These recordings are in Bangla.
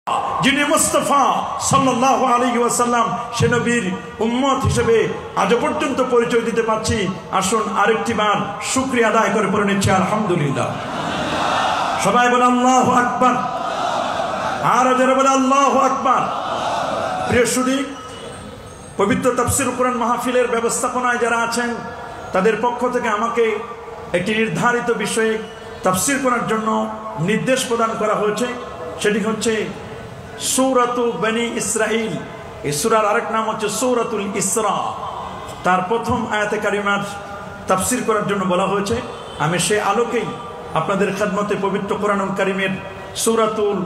যিনি মুস্তাফা সাল্লাল্লাহু আলাইহি ওয়াসাল্লাম সে নবীর উম্মত হিসেবে আজ পর্যন্ত পরিচয় দিতে পারছি। আসুন আরেকটি বার শুকরিয়া আদায় করে পড়ে নিচ্ছি আলহামদুলিল্লাহ। সবাই বলে আল্লাহু আকবার, আর যারা বলে আল্লাহু আকবার। প্রিয় সুধী, পবিত্র তাফসীর কোরআন মাহফিলের ব্যবস্থাপনায় যারা আছেন তাদের পক্ষ থেকে আমাকে একটি নির্ধারিত বিষয়ে তাফসীর করার জন্য নির্দেশ প্রদান করা হয়েছে। সেটি হচ্ছে সূরাতু বনি ইসরাঈল। এই সূরার আরেক নাম হচ্ছে সূরাতুল ইসরা। তার প্রথম আয়াতে কারিমার তাফসীর করার জন্য বলা হয়েছে। আমি সেই আলোকেই আপনাদের খেদমতে পবিত্র কোরআনুল কারীমের সূরাতুল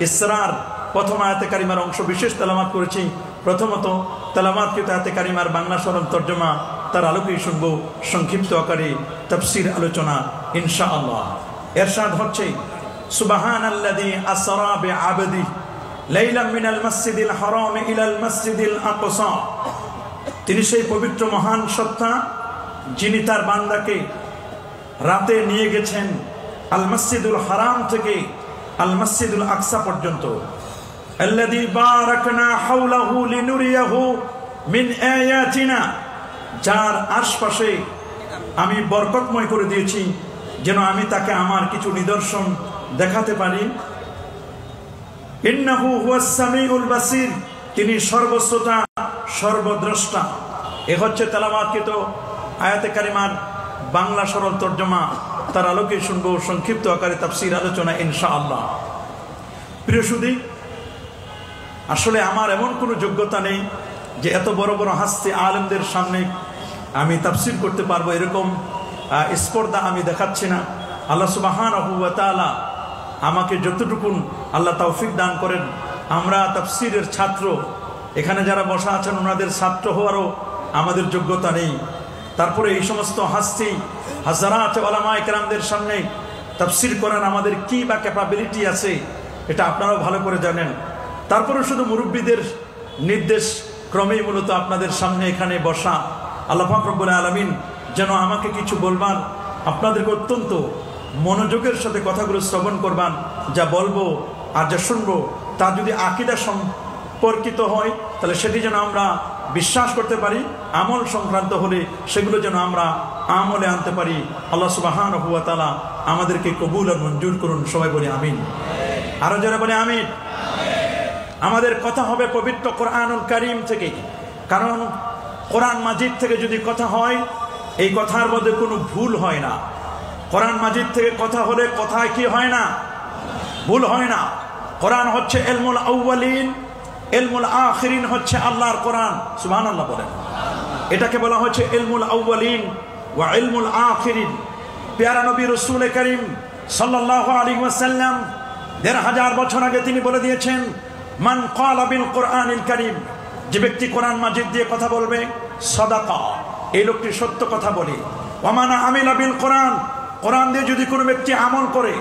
ইসরার প্রথম আয়াতে কারিমার অংশ বিশেষ তেলাওয়াত করেছি। প্রথমত তেলাওয়াতকৃত আয়াতে কারিমার বাংলা সরল তর্জমা, তার আলোকেই শুনব সংক্ষিপ্ত আকারে তাফসীর আলোচনা ইনশাআল্লাহ। ইরশাদ হচ্ছে, সুবহানাল্লাযী আসরা বিআবদিহি লাইলাম মিনাল মাসজিদিল হারাম ইলাল মাসজিদিল আকসা। তিনি সেই পবিত্র মহান সত্তা যিনি তার বান্দাকে রাতে নিয়ে গেছেন আল মসজিদুল হারাম থেকে আল মসজিদুল আকসা পর্যন্ত। আল্লাযী বারাকনা হাওলাহু লিনুরিয়াহু মিন আয়াতিনা, যার আশপাশে আমি বরকতময় করে দিয়েছি যেন আমি তাকে আমার কিছু নিদর্শন দেখাতে পারি। ইন্নাহু হুয়াস সামিউল বাসীর, তিনি সর্বশ্রোতা সর্বদ্রষ্টা। এ হচ্ছে তেলাওয়াতকৃত আয়াতে কারিমার বাংলা সরল তর্জমা, তার আলোকে শুনবো সংক্ষিপ্ত আকারে তাফসীর আলোচনা ইনশাআল্লাহ। প্রিয় সুধী, আসলে আমার এমন কোনো যোগ্যতা নেই যে এত বড় বড় হাস্তি আলেমদের সামনে আমি তাফসীর করতে পারবো, এরকম স্পর্ধা আমি দেখাচ্ছি না। আল্লাহ সুবহানাহু ওয়া তাআলা আমাকে যতটুকুন আল্লাহ তৌফিক দান করেন, আমরা তাফসীরের ছাত্র, এখানে যারা বসা আছেন ওনাদের ছাত্র হওয়ারও আমাদের যোগ্যতা নেই। তারপরে এই সমস্ত হাস্তি হাজারাত উলামায়ে কেরামদের সামনে তাফসীর করার আমাদের কি বা ক্যাপাবিলিটি আছে এটা আপনারাও ভালো করে জানেন। তারপরে শুধু মুরব্বীদের নির্দেশ ক্রমেই মূলত আপনাদের সামনে এখানে বসা। আল্লাহ পাক রব্বুল আলামিন যেন আমাকে কিছু বলবার, আপনাদেরকে অত্যন্ত মনোযোগের সাথে কথাগুলো শ্রবণ করবান। যা বলবো আর যা শুনবো তা যদি আকীদা সম্পর্কিত হয় তাহলে সেটি যেন আমরা বিশ্বাস করতে পারি, আমল সংক্রান্ত হলে সেগুলো যেন আমরা আমলে আনতে পারি। আল্লাহ সুবহানাহু ওয়া তাআলা আমাদেরকে কবুল আর মঞ্জুর করুন। সবাই বলি আমিন। আরো যারা বলে আমিন। আমাদের কথা হবে পবিত্র কোরআনুল কারীম থেকে, কারণ কোরআন মাজিদ থেকে যদি কথা হয় এই কথার মধ্যে কোনো ভুল হয় না। কোরআন মাজিদ থেকে কথা হলে কথায় কি হয় না? ভুল হয় না। কোরআন হচ্ছে ইলমুল আউয়ালিন, ইলমুল আখিরিন হচ্ছে আল্লাহর কোরআন। সুবহানাল্লাহ বলেন। এটাকে বলা হচ্ছে ইলমুল আউয়ালিন ওয়া ইলমুল আখিরিন। প্যারা নবী রাসূল করিম সাল্লাল্লাহু আলাইহি ওয়াসাল্লাম ১৫০০ বছর আগে তিনি বলে দিয়েছেন, মান ক্বালা বিল কোরআনিল কারীম, যে ব্যক্তি কোরআন মাজিদ দিয়ে কথা বলবে সাদাকা, এই লোকটি সত্য কথা বলে। ওয়া মান আমিলা বিল কোরআন, কোরআন দিয়ে যদি কোনো ব্যক্তি আমল করে,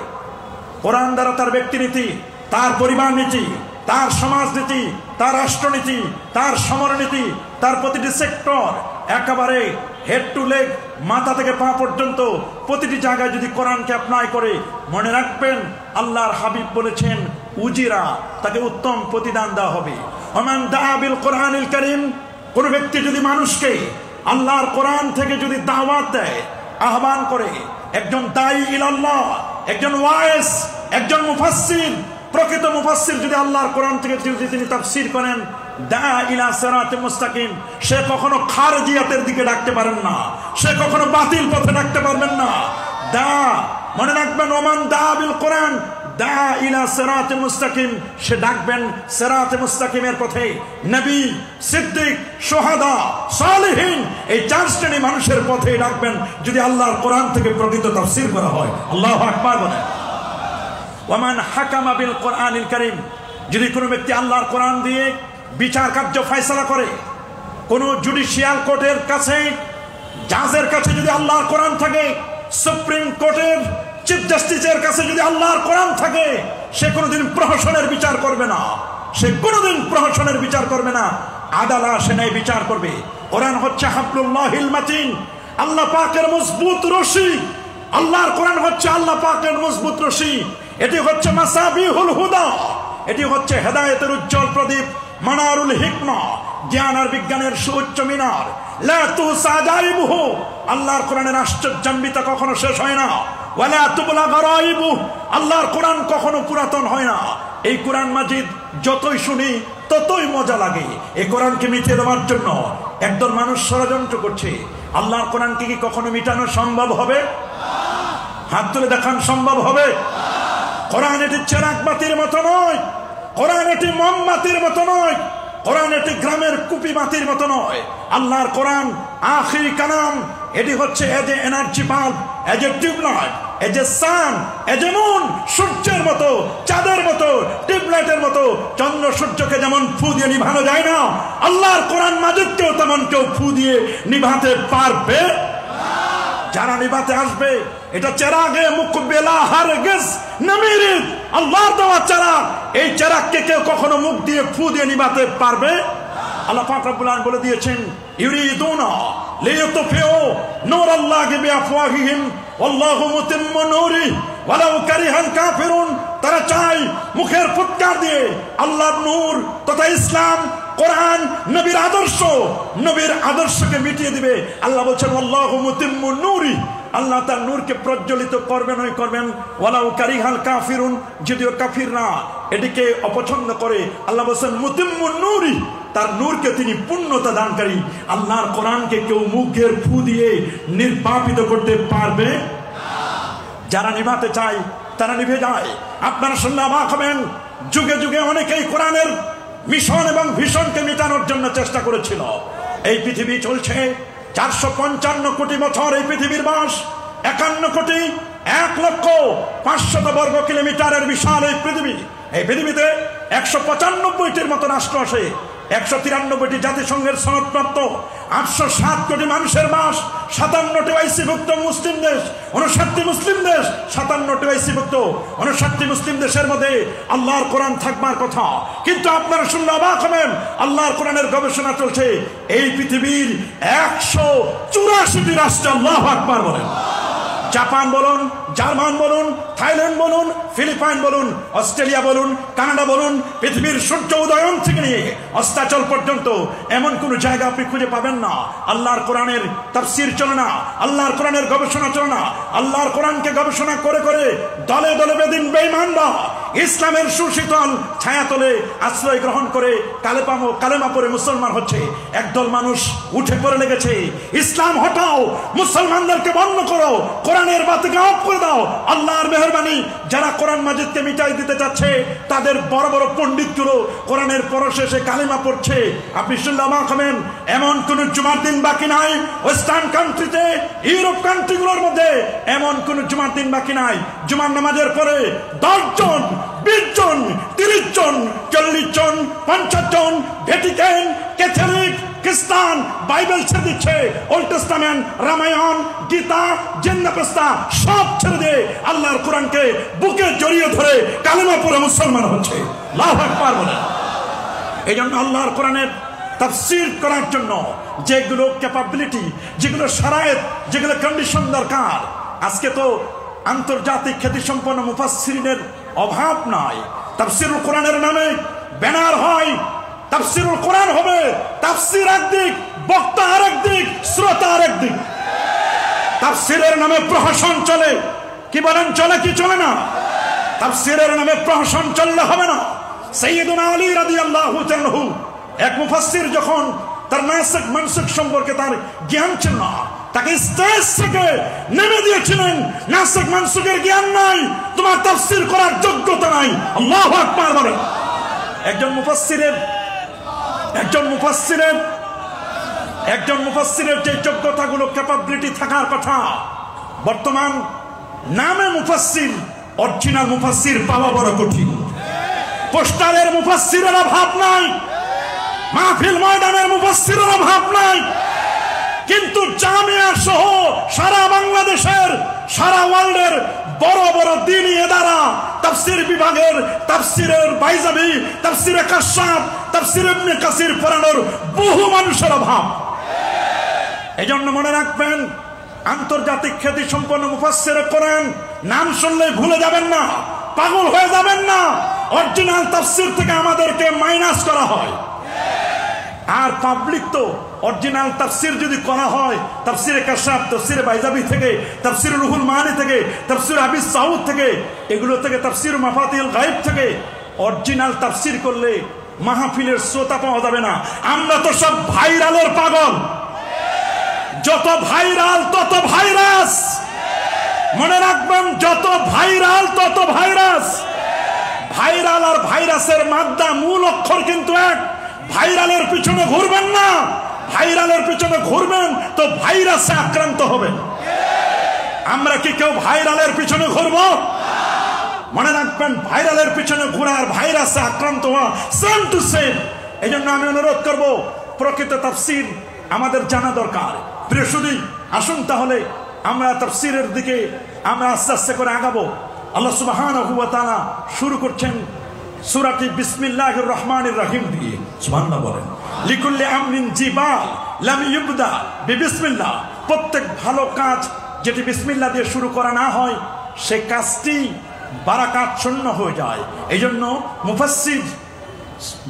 কোরআন দ্বারা তার ব্যক্তিনীতি, তার পরিবার নীতি, তার সমাজনীতি, তার রাষ্ট্রনীতি, তার সমরনীতি, তার প্রতিটি সেক্টর একেবারে হেড টু লেগ, মাথা থেকে পা পর্যন্ত প্রতিটি জায়গায় যদি কোরআনকে অ্যাপ্লাই করে, মনে রাখবেন আল্লাহর হাবিব বলেছেন উজিরা, তাকে উত্তম প্রতিদান দেওয়া হবে। ওমান দাআ বিল কোরআনিল কারীম, কোন ব্যক্তি যদি মানুষকে আল্লাহর কোরআন থেকে যদি দাওয়াত দেয়, আহ্বান করে, একজন দাঈ ইলাল্লাহ, একজন ওয়াইজ, একজন মুফাসসির, প্রকৃত মুফাসসির যদি আল্লাহর কোরআন থেকে যদি তিনি তাফসীর করেন, দা ইলা সিরাতিল মুস্তাকিম, সে কখনো খারজিয়াতের দিকে ডাকতে পারেন না, সে কখনো বাতিল পথে ডাকতে পারবেন না। দা, মনে রাখবেন, ওমান দা বিল কোরআন দা ইলা সিরাতিল মুস্তাকিম, সে ডাকবেন সিরাতে মুস্তাকিমের পথে। নবী, সিদ্দিক, শুহাদা, সালেহিন, এই 4 শ্রেণী মানুষের পথে ডাকবেন যদি আল্লাহর কোরআন থেকে প্রকৃত তাফসীর করা হয়। আল্লাহু আকবার বলেন। ওয়ামান হাকামা বিল কোরআনিল কারীম, যদি কোনো ব্যক্তি আল্লাহর কোরআন দিয়ে বিচার কার্য ফয়সালা করে, কোন জুডিশিয়াল কোর্টের কাছে, জাজের কাছে যদি আল্লাহর কোরআন থাকে, সুপ্রিম কোর্টের চিফ জাস্টিসের কাছে যদি আল্লাহর কোরআন থাকে, সে কোনোদিন প্রহসনের বিচার করবে না, সে কোনোদিন প্রহসনের বিচার করবে না, আদালা সে ন্যায় বিচার করবে। কোরআন হচ্ছে হাবলুল্লাহিল মাতিন, আল্লাহ পাকের মজবুত রশি। আল্লাহর কোরআন হচ্ছে আল্লাহ পাকের মজবুত রশি। এটি হচ্ছে মাসাবিহুল হুদা, এটি হচ্ছে হেদায়েতের উজ্জ্বল প্রদীপ, মানারুল হিকমা, জ্ঞান আর বিজ্ঞানের সুউচ্চ মিনার। লা তুহসা জাইবুহু, আল্লাহর কোরআনের আশ্চর্যান্বিতা কখনো শেষ হয় না। ওয়ালা তুবলা গারাইবু, আল্লাহর কোরআন কখনো পুরাতন হয় না। এই কোরআন মাজিদ যতই শুনি ততই মজা লাগে। এই কোরআনকে মিটিয়ে দেওয়ার জন্য একদল মানুষ ষড়যন্ত্র করছে। আল্লাহর কোরআনকে কি কখনো মিটানো সম্ভব হবে? হাত তুলে দেখান, সম্ভব হবে? কোরআন এটি চেরাগ বাতির মতো নয়, কোরআন এটি মোমবাতির মতো নয়, কোরআন এটি গ্রামের কুপি বাতির মতো নয়। আল্লাহর কোরআন আখিরি কালাম। এটি হচ্ছে as a energy bulb, as a tube light, as a sun, as a moon, সূর্যের মতো, চাঁদের মতো, টিউবলাইটের মতো। চন্দ্র সূর্যকে যেমন ফু দিয়ে নিভানো যায় না, আল্লাহর কোরআন মাজিদকেও তেমন কেউ ফু দিয়ে নিভাতে পারবে? যারা নিভাতে আসবে, এটা চেরাগে মুকবেলা হারগিজ নামিরিদ, আল্লাহর দেওয়া চেরাগ। এই চেরাগকে কেউ কখনো মুখ দিয়ে ফু দিয়ে নিভাতে পারবে? আল্লাহ পাক রব্বুল আলামিন বলে দিয়েছেন, ইউরিদুনা লিইউতফিউ নূরাল্লাহি বিআফওয়াহিহিম ওয়াল্লাহু মুতিম্মু নূরিহি ওয়ালাউ কারিহাল কাফিরুন। তারা চায় মুখের ফুৎকার দিয়ে আল্লাহর নূর তথা ইসলাম, কোরআন, নবীর আদর্শকে মিটিয়ে দিবে। আল্লাহ বলছেন ওয়াল্লাহু মুতিম্মু নূরিহি, আল্লাহ তার নূরকে প্রজ্বলিত করবেন। ওয়ালাউ কারিহাল কাফিরুন, যদিও কাফিররা এটিকে অপছন্দ করে, আল্লাহ বলছেন মুতিম্মু নূরিহি, তার নূরকে তিনি পূর্ণতা দানকারী। আল্লাহর কোরআনকে কেউ মুখের ফু দিয়ে নির্বাপিত করতে পারবে? যারা নিভাতে চায় তারা নিভে যায়। আপনারা শুনলে অবাক হবেন, যুগে যুগে অনেকেই কোরআনের মিশন এবং ভিশনকে মেটানোর জন্য চেষ্টা করেছিল। এই পৃথিবী চলছে 455 কোটি বছর, এই পৃথিবীর বাস 51,01,05,000 বর্গ কিলোমিটারের বিশাল এই পৃথিবী। এই পৃথিবীতে 195টির মতো রাষ্ট্র আছে, 193টি জাতিসংঘের সনদপ্রাপ্ত, 807 কোটি মানুষের বাস, 57টি ওআইসিভুক্ত মুসলিম দেশ, 59টি মুসলিম দেশ, 57টি ওআইসিভুক্ত, 59টি মুসলিম দেশের মধ্যে আল্লাহর কোরআন থাকবার কথা। কিন্তু আপনারা শুনলে অবাক হবেন, আল্লাহর কোরআনের গবেষণা চলছে এই পৃথিবীর 184টি রাষ্ট্রে। আল্লাহু আকবার বলেন। জাপান বলুন, জার্মান বলুন, থাইল্যান্ড বলুন, ফিলিপাইন বলুন, অস্ট্রেলিয়া বলুন, কানাডা বলুন, পৃথিবীর সূর্য উদয়ন থেকে নিয়ে অস্তাচল পর্যন্ত এমন কোন জায়গা আপনি খুঁজে পাবেন না আল্লাহর কোরআনের তাফসীর চলে না, আল্লাহর কোরআনের গবেষণা চলে না। আল্লাহর কোরআনকে গবেষণা করে করে দলে দলে বেদিন বেঈমানরা ইসলামের সুশীতল ছায়াতলে আশ্রয় গ্রহণ করে কালেমা পড়ে মুসলমান হচ্ছে। একদল মানুষ উঠে পড়ে লেগেছে, ইসলাম হটাও, মুসলমানদেরকে বন্ধ করো, কোরআনের বাতিকে অফ করে দাও। আল্লাহর মেহেরবানি, যারা কোরআন মাজিদকে মিটাই দিতে চাচ্ছে তাদের বড় বড় পণ্ডিতগুলো কোরআনের পরশেষে কালেমা পড়ছে। আপনি শুনলে অবাক হবেন, এমন কোন জুমার দিন বাকি নাই ওয়েস্টার্ন কান্ট্রিতে, ইউরোপ কান্ট্রিগুলোর মধ্যে এমন কোন জুমার দিন বাকি নাই জুমার নামাজের পরে 10 জন, 20 জন, 30 জন, 40 জন, 50 জন ভ্যাটিকান, ক্যাথলিক, খ্রিস্টান বাইবেল ছেড়ে দিচ্ছে, ওল্ড টেস্টামেন্ট, রামায়ণ, গীতা, জিন্নাপস্তা সব ছেড়ে দিয়ে আল্লাহর কোরআনকে বুকে জড়িয়ে ধরে কালেমা পড়ে মুসলমান হচ্ছে। আল্লাহু আকবার বলেন। এই জন্য আল্লাহর কোরআনের তাফসীর করার জন্য যেগুলো ক্যাপাবিলিটি, যেগুলো শারায়েত, যেগুলো কন্ডিশন দরকার, আজকে তো আন্তর্জাতিক খ্যাতিসম্পন্ন মুফাসসিরিনের অভাব নাই। তাফসীরুল কোরআনের নামে ব্যানার হয়, তাফসীরুল কোরআন হবে, তাফসীর একদিক, বক্তা আরেক দিক, শ্রোতা আরেক দিক। তাফসীরের নামে প্রহসন চলে, কি বলেন, চলে কি চলে না? তাফসীরের নামে প্রহসন চললে হবে না। সাইয়্যিদুনা আলী রাদিয়াল্লাহু তাআলা এক মুফাসসির যখন তার নাসিক মানসিক সম্পর্কে তার জ্ঞান ছিল না, তাকে স্টেজ থেকে নেমে দিয়েছিলেন, নাসিক মানসিকের জ্ঞান নাই, তোমার তাফসীর করার যোগ্যতা নাই। আল্লাহু আকবার বলেন। একজন মুফাসসিরের যে যোগ্যতাগুলো, ক্যাপাবিলিটি থাকার কথা, বর্তমান নামে মুফাসসির, অরিজিনাল মুফাসসির পাওয়া বড় কঠিন। পোস্টারের মুফাসসিরের অভাব নাই, মাহফিল ময়দানের মুফাসসিরের অভাব নাই, কিন্তু জামিয়া সহ সারা বাংলাদেশের, সারা ওয়ার্ল্ডের বড় বড় দ্বীনি ইদারা, তাফসীর বিভাগের তাফসীরের বাইজাবি, তাফসীরে কাশাফ, তাফসীর ইবনে কাসির পড়ানোর বহু মানুষের অভাব। এজন্য মনে রাখবেন, আন্তর্জাতিক খ্যাতি সম্পন্ন মুফাসসিরে কোরআন নাম শুনলে ভুলে যাবেন না, পাগল হয়ে যাবেন না। অরিজিনাল তাফসীর থেকে আমাদেরকে মাইনাস করা হয়। আর পাবলিক তো অরিজিনাল তাফসীর যদি করা হয়, তাফসীরে কাশাফ, তাফসীরে বাইজাবি থেকে, তাফসীরে রুহুল মানি থেকে, তাফসীর আবি সাউদ থেকে, এগুলো থেকে, তাফসীর মাফাতিহুল গায়ব থেকে অরিজিনাল তাফসীর করলে মাহফিলের শ্রোতা পাওয়া যাবে না। আমরা তো সব ভাইরালের পাগল। যত ভাইরাল তত ভাইরাস। মনে রাখবেন, যত ভাইরাল তত ভাইরাস। ভাইরাল আর ভাইরাসের মাদ্দা মূল অক্ষর কিন্তু এক। ভাইরালের পিছনে ঘুরবেন না। ভাইরালের পিছনে ঘুরবেন তো ভাইরাসে আক্রান্ত হবেন। আমরা কি কেউ ভাইরালের পিছনে ঘুরবো? মনে রাখবেন, ভাইরালের পিছনে ঘোরার ভাইরাসে আক্রান্ত হওয়া সেম টু সেম। এই জন্য আমি অনুরোধ করব, প্রকৃত তাফসীর আমাদের জানা দরকার। প্রিয় সুধী, আসুন তাহলে আমরা তাফসীরের দিকে আমরা আস্তে আস্তে করে আগাবো। আল্লাহ সুবহানাহু ওয়া তাআলা শুরু করছেন সূরাটি বিসমিল্লাহির রহমানির রহিম দিয়ে। সুবহানাল্লাহ বলেন। লিকুল্লি আমরিন জিবাল লাম ইউবদা বিবিসমিল্লাহ। প্রত্যেক ভালো কাজ যেটি বিসমিল্লাহ দিয়ে শুরু করা না হয়, সেই কাজটি বারাকাত শূন্য হয়ে যায়। এই জন্য মুফাসসির,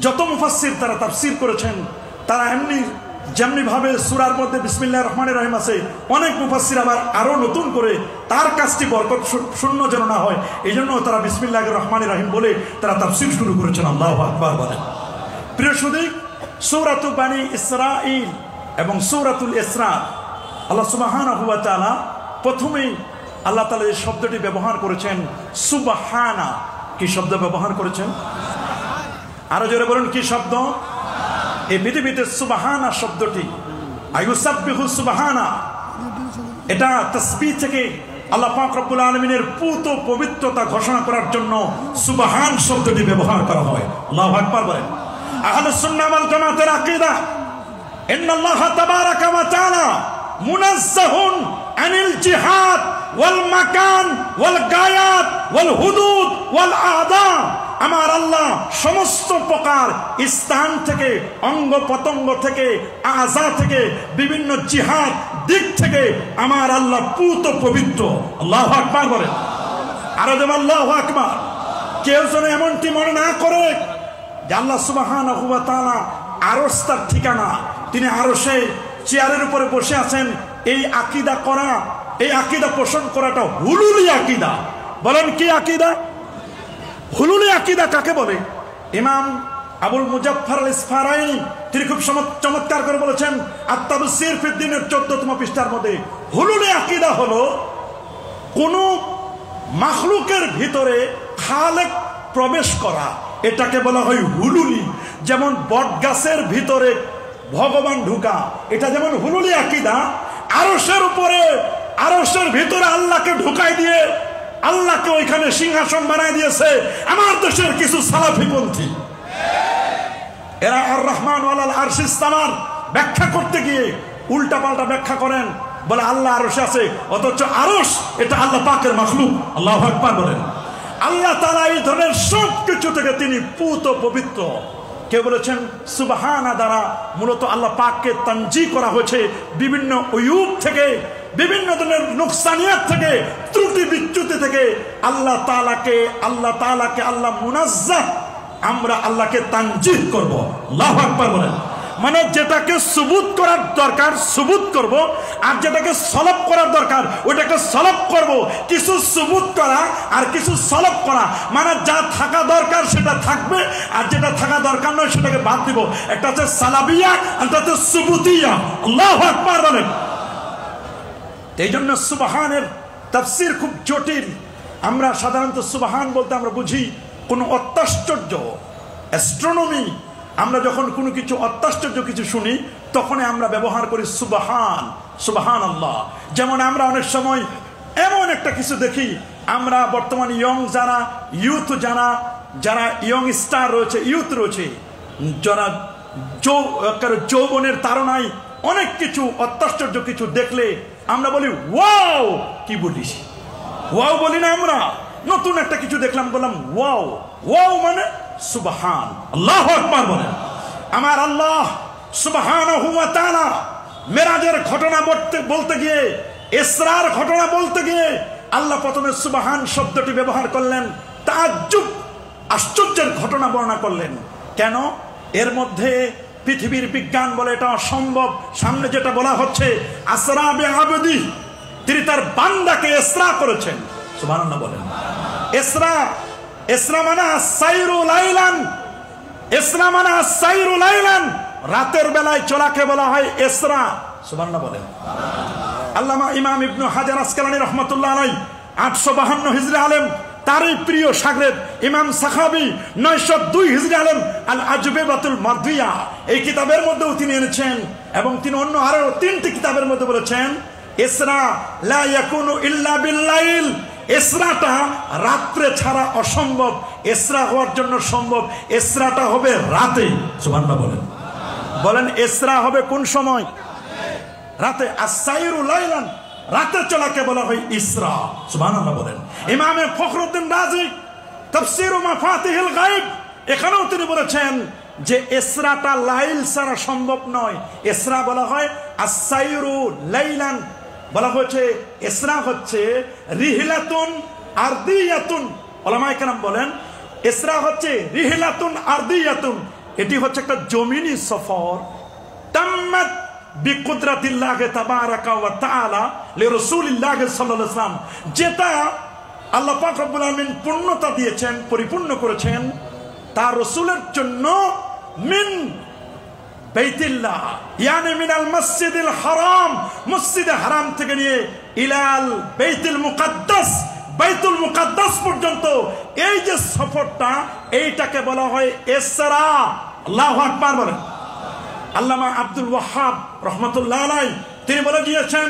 যত মুফাসসির তারা তাফসীর করেছেন, তারা যেমনি ভাবে সূরার মধ্যে বিসমিল্লাহির রহমানির রহিম আছে, অনেক মুফাসসির আবার আরো নতুন করে তার কাজটি বরকত শূন্য যেন না হয়, এই জন্য তারা বিসমিল্লাহির রহমানির রহিম বলে তারা তাফসীর শুরু করেছেন। আল্লাহু আকবার বলেন। প্রিয় সুধী, সূরাতু বানি ইসরাঈল এবং সূরাতুল ইসরা, আল্লাহ সুবহানাহু ওয়া তাআলা প্রথমেই আল্লাহ তাআলা এই শব্দটি ব্যবহার করেছেন সুবহানা। কি শব্দ ব্যবহার করেছেন? আরো জোরে বলুন, কি শব্দ? এই পৃথিবীতে সুবহানা শব্দটি, আয়ুসাব্বিহু সুবহানা, এটা তাসবিহ থেকে আল্লাহ পাক রব্বুল আলামিনের পুত পবিত্রতা ঘোষণা করার জন্য সুবহান শব্দটি ব্যবহার করা হয়। আল্লাহু আকবার বলেন। আহলুস সুন্নাহ ওয়াল জামাতের আকীদা, ইন্নাল্লাহা তাবারাকা ওয়া তাআলা মুনাজ্জাহুন আনিল জিহাদ ওয়াল মাকান ওয়াল গায়াত ওয়াল হুদুদ ওয়াল আদা। আমার আল্লাহ সমস্ত প্রকার স্থান থেকে, অঙ্গ প্রত্যঙ্গ থেকে, আযা থেকে, বিভিন্ন জিহাদ দিক থেকে আমার আল্লাহ পুত পবিত্র। আল্লাহু আকবার বলেন। আর আল্লাহু আকবার। কেউ যেন এমনটি মনে না করে যে আল্লাহ সুবহানাহু ওয়া তাআলা আরশ তার ঠিকানা, তিনি আরশে চেয়ারের উপরে বসে আছেন। এই আকীদা করা, এই আকীদা পোষণ করাটা হুলুলি আকীদা। বলেন, কি আকীদা? হুলুলি আকীদা কাকে বলে? ইমাম আবুল মুজাফফর আল ইসফারাইনি তিনি খুব চমৎকার করে বলেছেন আত-তাফসীর ফি দ্বীনের 14তম পৃষ্ঠার মধ্যে, হুলুলি আকীদা হলো কোন মাখলুকের ভিতরে খালেক প্রবেশ করা, এটাকে বলা হয় হুলুলি। যেমন বট গাছের ভিতরে ভগবান ঢুকা, এটা যেমন হুলুলি আকীদা। আরশের উপরে, আরশের ভিতরে আল্লাহকে ঢুকাই দিয়ে আল্লাহকে ওইখানে সিংহাসন বানাই দিয়েছে আমার দেশের কিছু সালাফিপন্থী। এরা আর রহমান ওয়ালাল আরশিস সামার ব্যাখ্যা করতে গিয়ে উল্টা পাল্টা ব্যাখ্যা করেন, বলে আল্লাহ আরশে আছে, অথচ আরশ এটা আল্লাহ পাকের মাখলুক। আল্লাহু আকবার বলেন। আল্লাহ তাআলা এই ধরনের সব কিছু থেকে তিনি পুত পবিত্র। কেউ বলেছেন সুবহানা দ্বারা মূলত আল্লাহ পাককে তানজিহ করা হয়েছে বিভিন্ন উয়ুব থেকে, বিভিন্ন ধরনের নুকসানিয়াত থেকে, ত্রুটি বিচ্যুতি থেকে। আল্লাহ তাআলাকে আল্লাহ মুনাজ্জাহ, আমরা আল্লাহকে তানজিহ করব। আল্লাহু আকবার বলেন। মানে যেটাকে সুবুত করার দরকার সুবুত করব, আর যেটাকে সলব করার দরকার ওটাকে সলব করব। কিছু সুবুত করা আর কিছু সলব করা, মানে যা থাকা দরকার সেটা থাকবে, আর যেটা থাকা দরকার নয় সেটাকে বাদ দিব। একটা হচ্ছে সালাবিয়া, একটা হচ্ছে সুবুতিয়া। আল্লাহু আকবার বলেন। এই জন্য সুবহানের তাফসীর খুব জটিল। আমরা সাধারণত সুবহান বলতে আমরা বুঝি কোনো অত্যাশ্চর্য, অ্যাস্ট্রোনমি। আমরা যখন কোনো কিছু অত্যাশ্চর্য কিছু শুনি তখনই আমরা ব্যবহার করি সুবহান, সুবহানাল্লাহ। যেমন আমরা অনেক সময় এমন একটা কিছু দেখি, আমরা বর্তমান যারা ইয়ং স্টার রয়েছে, ইউথ রয়েছে, যারা যৌবনের তাড়নায় অনেক কিছু অত্যাশ্চর্য কিছু দেখলে আমরা বলি ওয়াও। কি বলিস? ওয়াও বলি না আমরা? নতুন একটা কিছু দেখলাম, বললাম ওয়াও। ওয়াও মানে সুবহান। আল্লাহু আকবার বলেন। আমার আল্লাহ সুবহানাহু ওয়া তাআলা মেরাজের ঘটনা বলতে গিয়ে, ইসরার ঘটনা বলতে গিয়ে আল্লাহ প্রথমে সুবহান শব্দটি ব্যবহার করলেন তাজ্জুব আশ্চর্যের ঘটনা বর্ণনা করলেন। কেন? এর মধ্যে পৃথিবীর বিজ্ঞান বলে এটা অসম্ভব। সামনে যেটা বলা হচ্ছে আসরা বিআবদি, তিনি তার বান্দাকে ইসরা করেছেন। সুবহানাল্লাহ বলেন। ইসরা মানে সাইরু লাইলান, ইসরা মানে সাইরু লাইলান, রাতের বেলায় চলাকে বলা হয় ইসরা। সুবহানাল্লাহ বলেন। আল্লামা ইমাম ইবনে হাজার আসকালানী রাহমাতুল্লাহ আলাইহি 852 হিজরি আলেম, তারই প্রিয় শাগরেদ ইমাম সাখাবী 902 হিজরি আলেম আল আজবাতুল মারদিয়া, এই কিতাবের মধ্যেও তিনি এনেছেন। এবং তিনি অন্য আরো 3টি কিতাবের মধ্যে বলেছেন ইসরা লা ইয়াকুনু ইল্লা বিল্লাইল, ইসরাটা রাত্রে ছাড়া অসম্ভব, ইসরা হওয়ার জন্য সম্ভব, ইসরাটা হবে রাতে। সুবহানাল্লাহ বলেন। বলেন ইসরা হবে কোন সময়? রাতে। আস-সাইরু লাইলান, রাতে চলাকে বলা হয় ইসরা। সুবহানাল্লাহ বলেন। ইমাম ফখরুদ্দিন রাজি তাফসীর মাফাতিহুল গায়ব, এখানেও তিনি বলেছেন যে ইসরাটা লাইল ছাড়া সম্ভব নয়। ইসরা বলা হয় আস-সাইরু লাইলান, বলা হচ্ছে ইসরা হচ্ছে রিহলাতুন আরদিয়াতুন। উলামায়ে কেরাম বলেন ইসরা হচ্ছে রিহলাতুন আরদিয়াতুন, এটি হচ্ছে একটা জমিনি সফর। তাম্মাত বিকুদরাতিল্লাহ তাবারাকা ওয়া তাআলা লিরাসূলিল্লাহ সাল্লাল্লাহু আলাইহি ওয়াসাল্লাম, যেটা আল্লাহ পাক রব্বুল আলামিন পূর্ণতা দিয়েছেন, পরিপূর্ণ করেছেন তার রাসূলের জন্য। মিন বাইতুল্লাহ ইয়ানি মিনাল মসজিদুল হারাম, মসজিদে হারাম থেকে নিয়ে ইলাল বাইতুল মুকাদ্দাস, বাইতুল মুকাদ্দাস পর্যন্ত এই যে সফরটা, এইটাকে বলা হয় ইসরা। আল্লাহু আকবার বলেন। আল্লামা আব্দুল ওয়াহাব রহমাতুল্লাহ আলাইহি তিনি বলে দিয়েছেন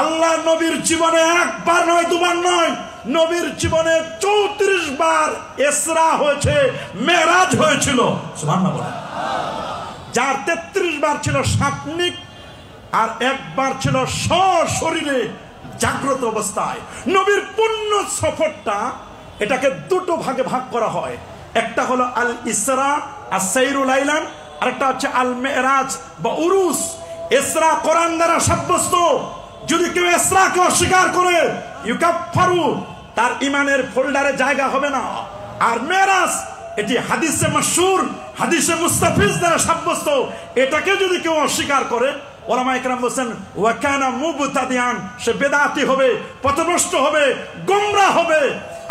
আল্লাহ নবীর জীবনে একবার নয়, দুবার নয়, নবীর জীবনে 34 বার ইসরা হয়েছে, মেরাজ হয়েছিল। সুবহানাল্লাহ বলেন। যার 33 বার ছিল স্বপ্নিক আর একবার ছিল সশরীরে জাগ্রত অবস্থায়। নবীর পূর্ণ সফরটা এটাকে দুটো ভাগে ভাগ করা হয়। একটা হলো আল ইসরা আস-সাইরু লাইলান, আরেকটা হচ্ছে আল মেরাজ বা উরুস। ইসরা কোরআন দ্বারা সাব্যস্ত, যদি কেউ ইসরাকে অস্বীকার করে ইউকাফফারু, তার ইমানের ফোল্ডারে জায়গা হবে না। আর মেরাজ এটি হাদিসে মাশহুর, হাদিসে মুস্তাফিজ দ্বারা সাব্যস্ত, এটাকে যদি কেউ অস্বীকার করে উলামায়ে কেরাম বলেন ওয়া কানা মুবতাদিআন, সে বেদাতি হবে, পথভ্রষ্ট হবে, গোমরাহ হবে।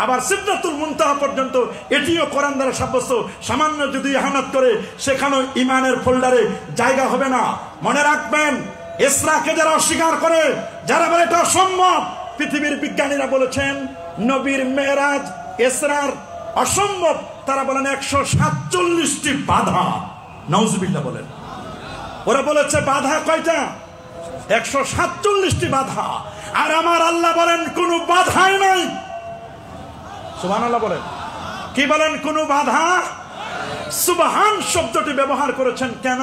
আবার সিদরাতুল মুনতাহা পর্যন্ত এটিও কোরআন দ্বারা সাব্যস্ত, সামান্য যদি ইহানাত করে সেখানেও ইমানের ফোল্ডারে জায়গা হবে না। মনে রাখবেন ইসরাকে যারা অস্বীকার করে, যারা বলে এটা অসম্ভব, পৃথিবীর বিজ্ঞানীরা বলেছেন নবীর মেরাজ ইসরার অসম্ভব, তারা বলেন 147টি বাধা। নাউজুবিল্লাহ বলেন। ওরা বলেছে বাধা কয়টা? 147টি বাধা। আর আমার আল্লাহ বলেন কোনো বাধাই নাই। সুবহানাল্লাহ বলেন। কি বলেন? কোনো বাধা। সুবহান শব্দটি ব্যবহার করেছেন কেন?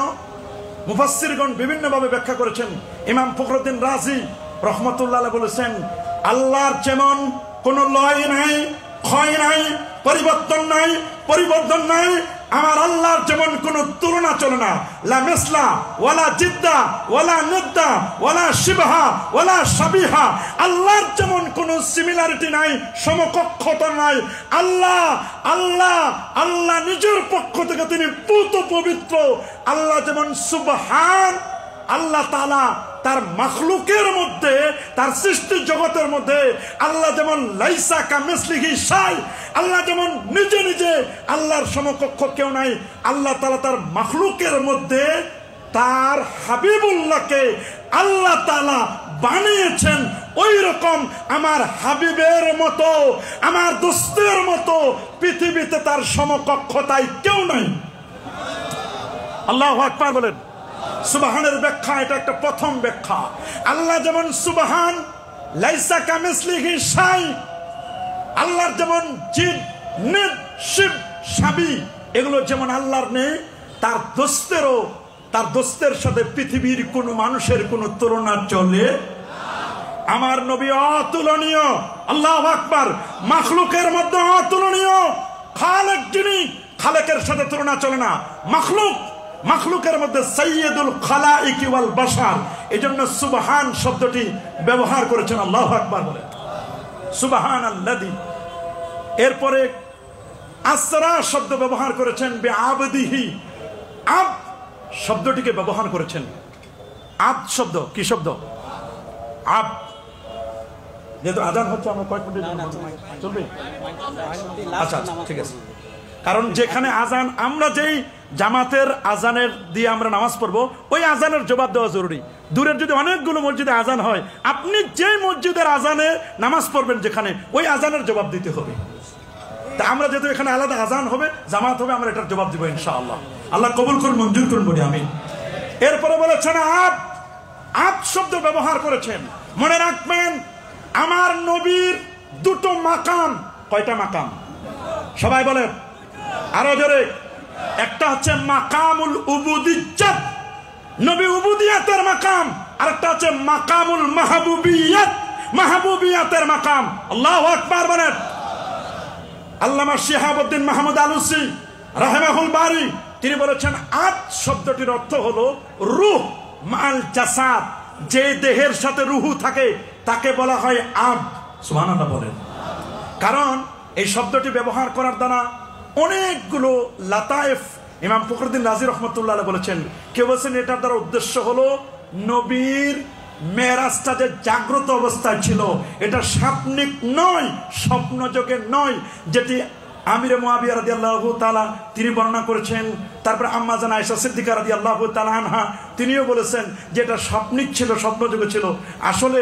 মুফাসসিরগণ বিভিন্নভাবে ব্যাখ্যা করেছেন। ইমাম ফখরুদ্দিন রাজি রহমাতুল্লাহ আলাইহি বলেছেন আল্লাহর যেমন কোনো লয় নাই, ক্ষয় নাই, পরিবর্তন নাই, পরিবর্তন নাই, আমার আল্লাহর যেমন কোনো তুলনা চলে না। লা মিসলা ওয়ালা জিদ্দা ওয়ালা নিদ্দা ওয়ালা শিবহা ওয়ালা শাবিহা, আল্লাহর যেমন কোনো সিমিলারিটি নাই, সমকক্ষতা নাই। আল্লাহ আল্লাহ আল্লাহ নিজের পক্ষ থেকে তিনি পুত পবিত্র। আল্লাহ যেমন সুবহান, আল্লাহ তাআলা তার মাখলুকের মধ্যে, তার সৃষ্টি জগতের মধ্যে আল্লাহ যেমন লাইসা কামিসলিহি শাই, আল্লাহ যেমন নিজে নিজে, আল্লাহর সমকক্ষ কেউ নাই। আল্লাহ তাআলা তার মাখলুকের মধ্যে তার হাবিবুল্লাহকে আল্লাহ তাআলা বানিয়েছেন। ওই রকম আমার হাবিবের মতো, আমার দোস্তের মতো পৃথিবীতে তার সমকক্ষতায় কেউ নাই। আল্লাহু আকবার বলেন। সুবহানের ব্যাখ্যা এটা একটা প্রথম ব্যাখ্যা। আল্লাহ যেমন সুবহান, লাইসা কামিসলিহি শাই, আল্লাহর যেমন জিদ, নিদ, শিব, শাবি এগুলো যেমন আল্লাহর নেই, তার দোস্তেরও, তার দোস্তের সাথে পৃথিবীর কোন মানুষের কোন তুলনা চলে। আমার নবী অতুলনীয়। আল্লাহু আকবার। মাখলুকের মধ্যে অতুলনীয়। খালেক যিনি, খালেকের সাথে তুলনা চলে না। মাখলুক, মাখলুকের মধ্যে সাইয়্যিদুল খালাইক ওয়াল বাশার, এজন্য সুবহান শব্দটি ব্যবহার করেছেন। আল্লাহু আকবার বলে সুবহানাল্লাযী। এরপরে আসরা শব্দ ব্যবহার করেছেন বিআবদিহি, আব শব্দটিকে ব্যবহার করেছেন। আব শব্দ কি শব্দ? আব। যেহেতু আজান হচ্ছে আমরা কয়েক মিনিট চলবে, আচ্ছা ঠিক আছে। কারণ যেখানে আজান, আমরা যেই জামাতের আজানের দিয়ে আমরা নামাজ পড়বো ওই আজানের জবাব দেওয়া জরুরি। দূরের যদি অনেকগুলো মসজিদে আজান হয়, আপনি যে মসজিদের আজানে নামাজ পড়বেন যেখানে, ওই আজানের জবাব দিতে হবে। তা আমরা যেহেতু এখানে আলাদা আজান হবে, জামাত হবে, আমরা এটার জবাব দিব ইনশাআল্লাহ। আল্লাহ কবুল করুন, মঞ্জুর করুন বলি আমি। এরপরে বলেছেন আব, আব শব্দ ব্যবহার করেছেন। মনে রাখবেন আমার নবীর দুটো মাকাম। কয়টা মাকাম? সবাই বলেন আরো জোরে। একটা হচ্ছে মাকামুল উবুদিয়্যাত, নবী উবুদিয়াতের মাকাম, আর একটা হচ্ছে মাকামুল মাহবুবিয়াত, মাহবুবিয়াতের মাকাম। আল্লাহু আকবার বলেন। আল্লামা শিহাবউদ্দিন মাহমুদ আলুসি রাহিমাহুল বারি তিনি বলেছেন আব শব্দটির অর্থ হলো রূহ মাল জাসাদ, যে দেহের সাথে রুহু থাকে তাকে বলা হয় আব। সুবহানাল্লাহ বলেন। কারণ এই শব্দটি ব্যবহার করার দ্বারা অনেকগুলো লাতায়েফ ইমাম ফখরুদ্দিন রাজি রহমতুল্লাহ বলেছেন। কেউ বলছেন এটার দ্বারা উদ্দেশ্য হলো নবীর মেরাজটা যে জাগ্রত অবস্থায় ছিল, এটা স্বপ্নিক নয়, স্বপ্নযোগে নয়, যেটি আমিরে মুআবিয়া রাদিয়াল্লাহু তাআলা তিনি বর্ণনা করেছেন। তারপরে আম্মা জান আয়েশা সিদ্দিকা রাদিয়াল্লাহু তাআলা আনহা তিনিও বলেছেন যে এটা স্বপ্নিক ছিল, স্বপ্নযোগে ছিল। আসলে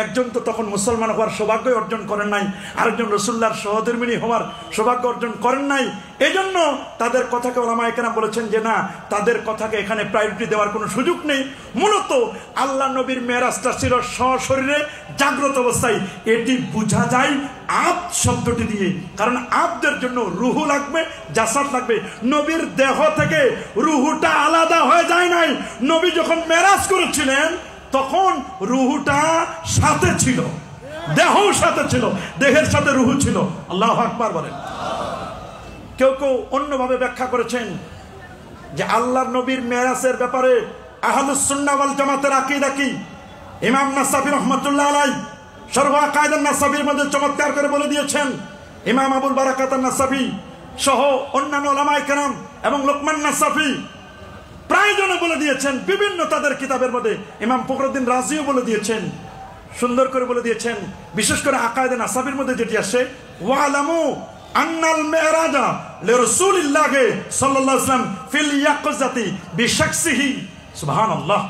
একজন তো তখন মুসলমান হওয়ার সৌভাগ্য অর্জন করেন নাই, আরেকজন রাসূলুল্লাহর সহধর্মিণী হওয়ার সৌভাগ্য অর্জন করেন নাই। এজন্য তাদের কথাকে উলামায়ে কেরাম বলেছেন যে না, তাদের কথাকে এখানে প্রায়োরিটি দেওয়ার কোনো সুযোগ নেই। মূলত আল্লাহ নবীর মেরাজটা ছিল সশরীরে জাগ্রত অবস্থায়। এটি বোঝা যায় আব শব্দটি দিয়ে, কারণ আবদের জন্য রুহু লাগবে, জাসাদ লাগবে। নবীর দেহ থেকে রুহুটা আলাদা হয়ে যায় নাই। নবী যখন মেরাজ করেছিলেন তখন রুহুটা সাথে ছিল, দেহ সাথে ছিল, দেহের সাথে রুহু ছিল। আল্লাহু আকবার বলেন। কেউ কেউ অন্যভাবে ব্যাখ্যা করেছেন যে আল্লাহর নবীর মেরাজের ব্যাপারে আহলুস সুন্নাহ ওয়াল জামাতের আকীদা কি। ইমাম নাসাফি রাহমাতুল্লাহ আলাইহি শরহ আকায়েদ নাসাফির মধ্যে চমৎকার করে বলে দিয়েছেন। ইমাম আবুল বারাকাত নাসাফি সহ অন্যান্য উলামায়ে কেরাম এবং লোকমান নাসাফি প্রায়জনে বলে দিয়েছেন, বিভিন্ন তাদের কিতাবের মধ্যে। ইমাম ফখরুদ্দিন রাজিও বলে দিয়েছেন, সুন্দর করে বলে দিয়েছেন। বিশেষ করে আকায়েদে নাসাফির মধ্যে যেটি আসে, ওয়ালামু আন্নাল মিরাজা লিরাসূলিল্লাহ সাল্লাল্লাহু আলাইহি ওয়াসাল্লাম ফিল ইয়াকযাতি বিশাকসিহি। সুবহানাল্লাহ।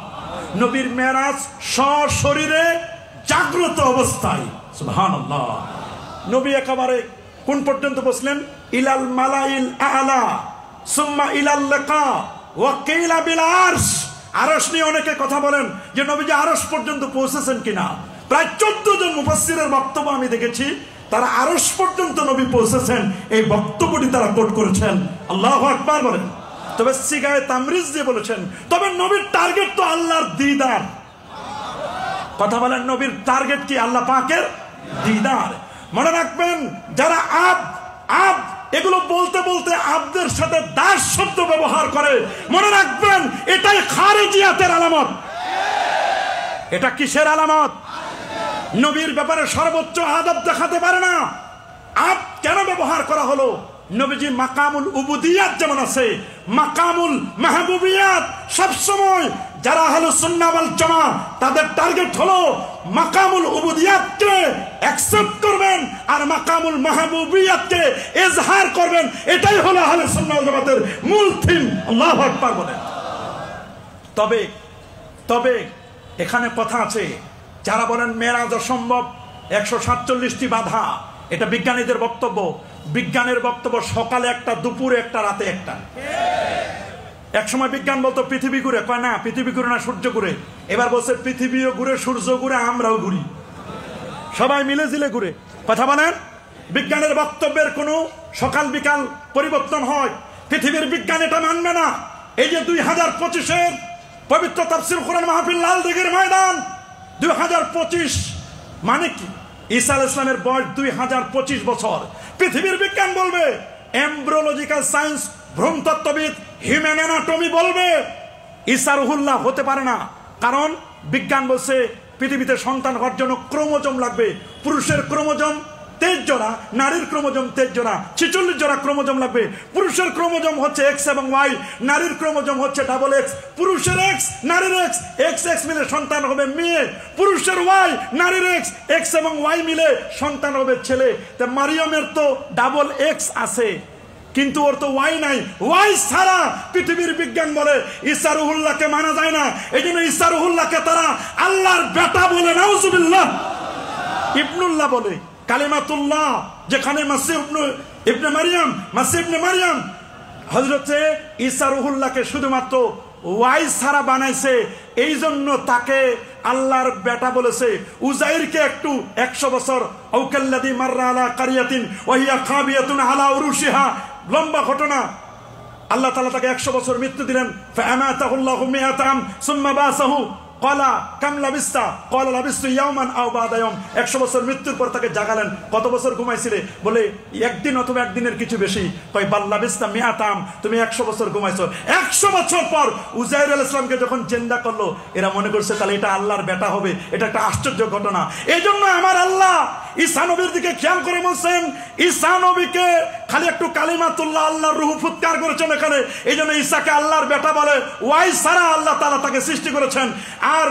নবীর মেরাজ সশরীরে জাগ্রত অবস্থায়। সুবহানাল্লাহ। নবী একেবারে কোন পর্যন্ত বসলেন? ইলাল মালাইল আলা সুম্মা ইলাল লিকা ওয়াকিলা বিল আরশ। আরশ নিয়ে অনেকে কথা বলেন যে নবীজি আরশ পর্যন্ত পৌঁছেছেন কিনা। প্রায় 14 জন মুফাসসিরের বক্তব্য আমি দেখেছি, তারা আরশ পর্যন্ত নবী পৌঁছেছেন এই বক্তব্যটি তারা কোট করেছেন। আল্লাহু আকবার বলেন। তবে সিগায়ে তামরিজ দিয়ে বলেছেন, তবে নবীর টার্গেট তো আল্লাহর দিদার। কথা বলেন, নবীর টার্গেট কি? আল্লাহ পাকের দিদার। মনে রাখবেন যারা আব আব এগুলো বলতে বলতে আব্দের সাথে দাস শব্দ ব্যবহার করে, মনে রাখবেন এটাই খারিজিয়াতের আলামত। এটা কিসের আলামত? নবীর ব্যাপারে সর্বোচ্চ আদব দেখাতে পারে না। আব কেন ব্যবহার করা হলো? নবীজি মাকামুল উবুদিয়াত যেমন আছে, মাকামুল মাহবুবিয়াত সবসময় যারা আহলুস সুন্নাহ ওয়াল জামাত তাদের টার্গেট হলো মাকামুল উবুদিয়াতকে অ্যাকসেপ্ট করবেন আর মাকামুল মাহবুবিয়াতকে ইজহার করবেন। এটাই হলো আহলুস সুন্নাহ ওয়াল জামাতের মূল থিম। আল্লাহু আকবার বলেন। তবে এখানে কথা আছে, যারা বলেন মেরাজ অসম্ভব, 147টি বাধা, এটা বিজ্ঞানীদের বক্তব্য। বিজ্ঞানের বক্তব্য সকালে একটা, দুপুরে একটা, রাতে একটা। এক সময় বিজ্ঞান বলতো পৃথিবী ঘুরে, কয় না পৃথিবী ঘুরে না, সূর্য ঘুরে। এবার বলছে পৃথিবীও ঘুরে, সূর্য ঘুরে, আমরাও ঘুরি, সবাই মিলে জিলে ঘুরে। কথা বলেন, বিজ্ঞানের বক্তব্যের কোনো সকাল বিকাল পরিবর্তন হয়। পৃথিবীর বিজ্ঞান এটা মানবে না। এই যে 2025-এর পবিত্র তাফসীর কোরআন মাহফিল লাল দিঘির ময়দান, 2025 মানে কি? ঈসা আলাইহিস সালামের বয়স 2025 বছর। পৃথিবীর বিজ্ঞান বলবে, এমব্রিওলজিক্যাল সায়েন্স, ভ্রূণতত্ত্ববিদ, হিউম্যান অ্যানাটমি বলবে ঈসা রুহুল্লাহ হতে পারে না। কারণ বিজ্ঞান বলছে পৃথিবীতে সন্তান হওয়ার জন্য ক্রোমোজোম লাগবে। পুরুষের ক্রোমোজোম 23 জোড়া, নারীর ক্রোমোজোম 23 জোড়া, 46 জোড়া ক্রোমোজোম লাগবে। পুরুষের ক্রোমোজোম হচ্ছে X এবং Y, নারীর ক্রোমোজোম হচ্ছে XX। পুরুষের X, নারীর X মিলে সন্তান হবে মেয়ে, পুরুষের Y, নারীর X এবং Y মিলে সন্তান হবে ছেলে। তা মারিয়ামের তো XX আছে, কিন্তু ওর তো ওয়াই নাই। ওয়াই ছাড়া পৃথিবীর বিজ্ঞান বলে ঈসা রুহুল্লাহকে মানা যায় না। এই জন্য ঈসা রুহুল্লাহকে তারা আল্লাহর বেটা বলে, নাউজুবিল্লাহ। ইবনুল্লাহ বলে, কালিমাতুল্লাহ, যেখানে মাসিহ ইবনে মারিয়াম হযরতে ঈসা রুহুল্লাহকে শুধুমাত্র ওয়াই ছাড়া বানাইছে, এই জন্য তাকে আল্লাহর বেটা বলেছে। উজাইরকে একটু 100 বছর, আউকাল্লাযী মাররা আলা কারিয়াতিন ওয়া হিয়া খাবিয়াতুন আলা উরুশিহা, লম্বা ঘটনা। আল্লাহ তাআলা তাকে 100 বছর মৃত্যু দিলেন। ফাআমাতাহুল্লাহু মিআতা আম সুম্মা বাসাহু ক্বালা কাম লাবিস্তা ক্বালা লাবিস্তু ইয়াওমান আও বা'দা ইয়াওম। 100 বছর মৃত্যুর পর তাকে জাগালেন। কত বছর ঘুমাইছিলে? বলে একদিন অথবা একদিনের কিছু বেশি। কয় বাল লাবিস্তা মিআতা আম, তুমি 100 বছর ঘুমাইছো। 100 বছর পর উজাইর আলাইহিস সালামকে যখন জিন্দা করলো, এরা মনে করছে তাহলে এটা আল্লাহর বেটা হবে। এটা একটা আশ্চর্য ঘটনা। এই জন্য আমার আল্লাহ ঈসা নবীর দিকে খেয়াল করে বলছেন, ঈসা নবীকে খালি একটু কালিমাতুল্লাহ, আল্লাহর রূহ ফুৎকার করেছেন এখানে। এই জন্য ঈসাকে আল্লাহর বেটা বলে। ওয়াই সারা আল্লাহ তাআলা তাকে সৃষ্টি করেছেন। আর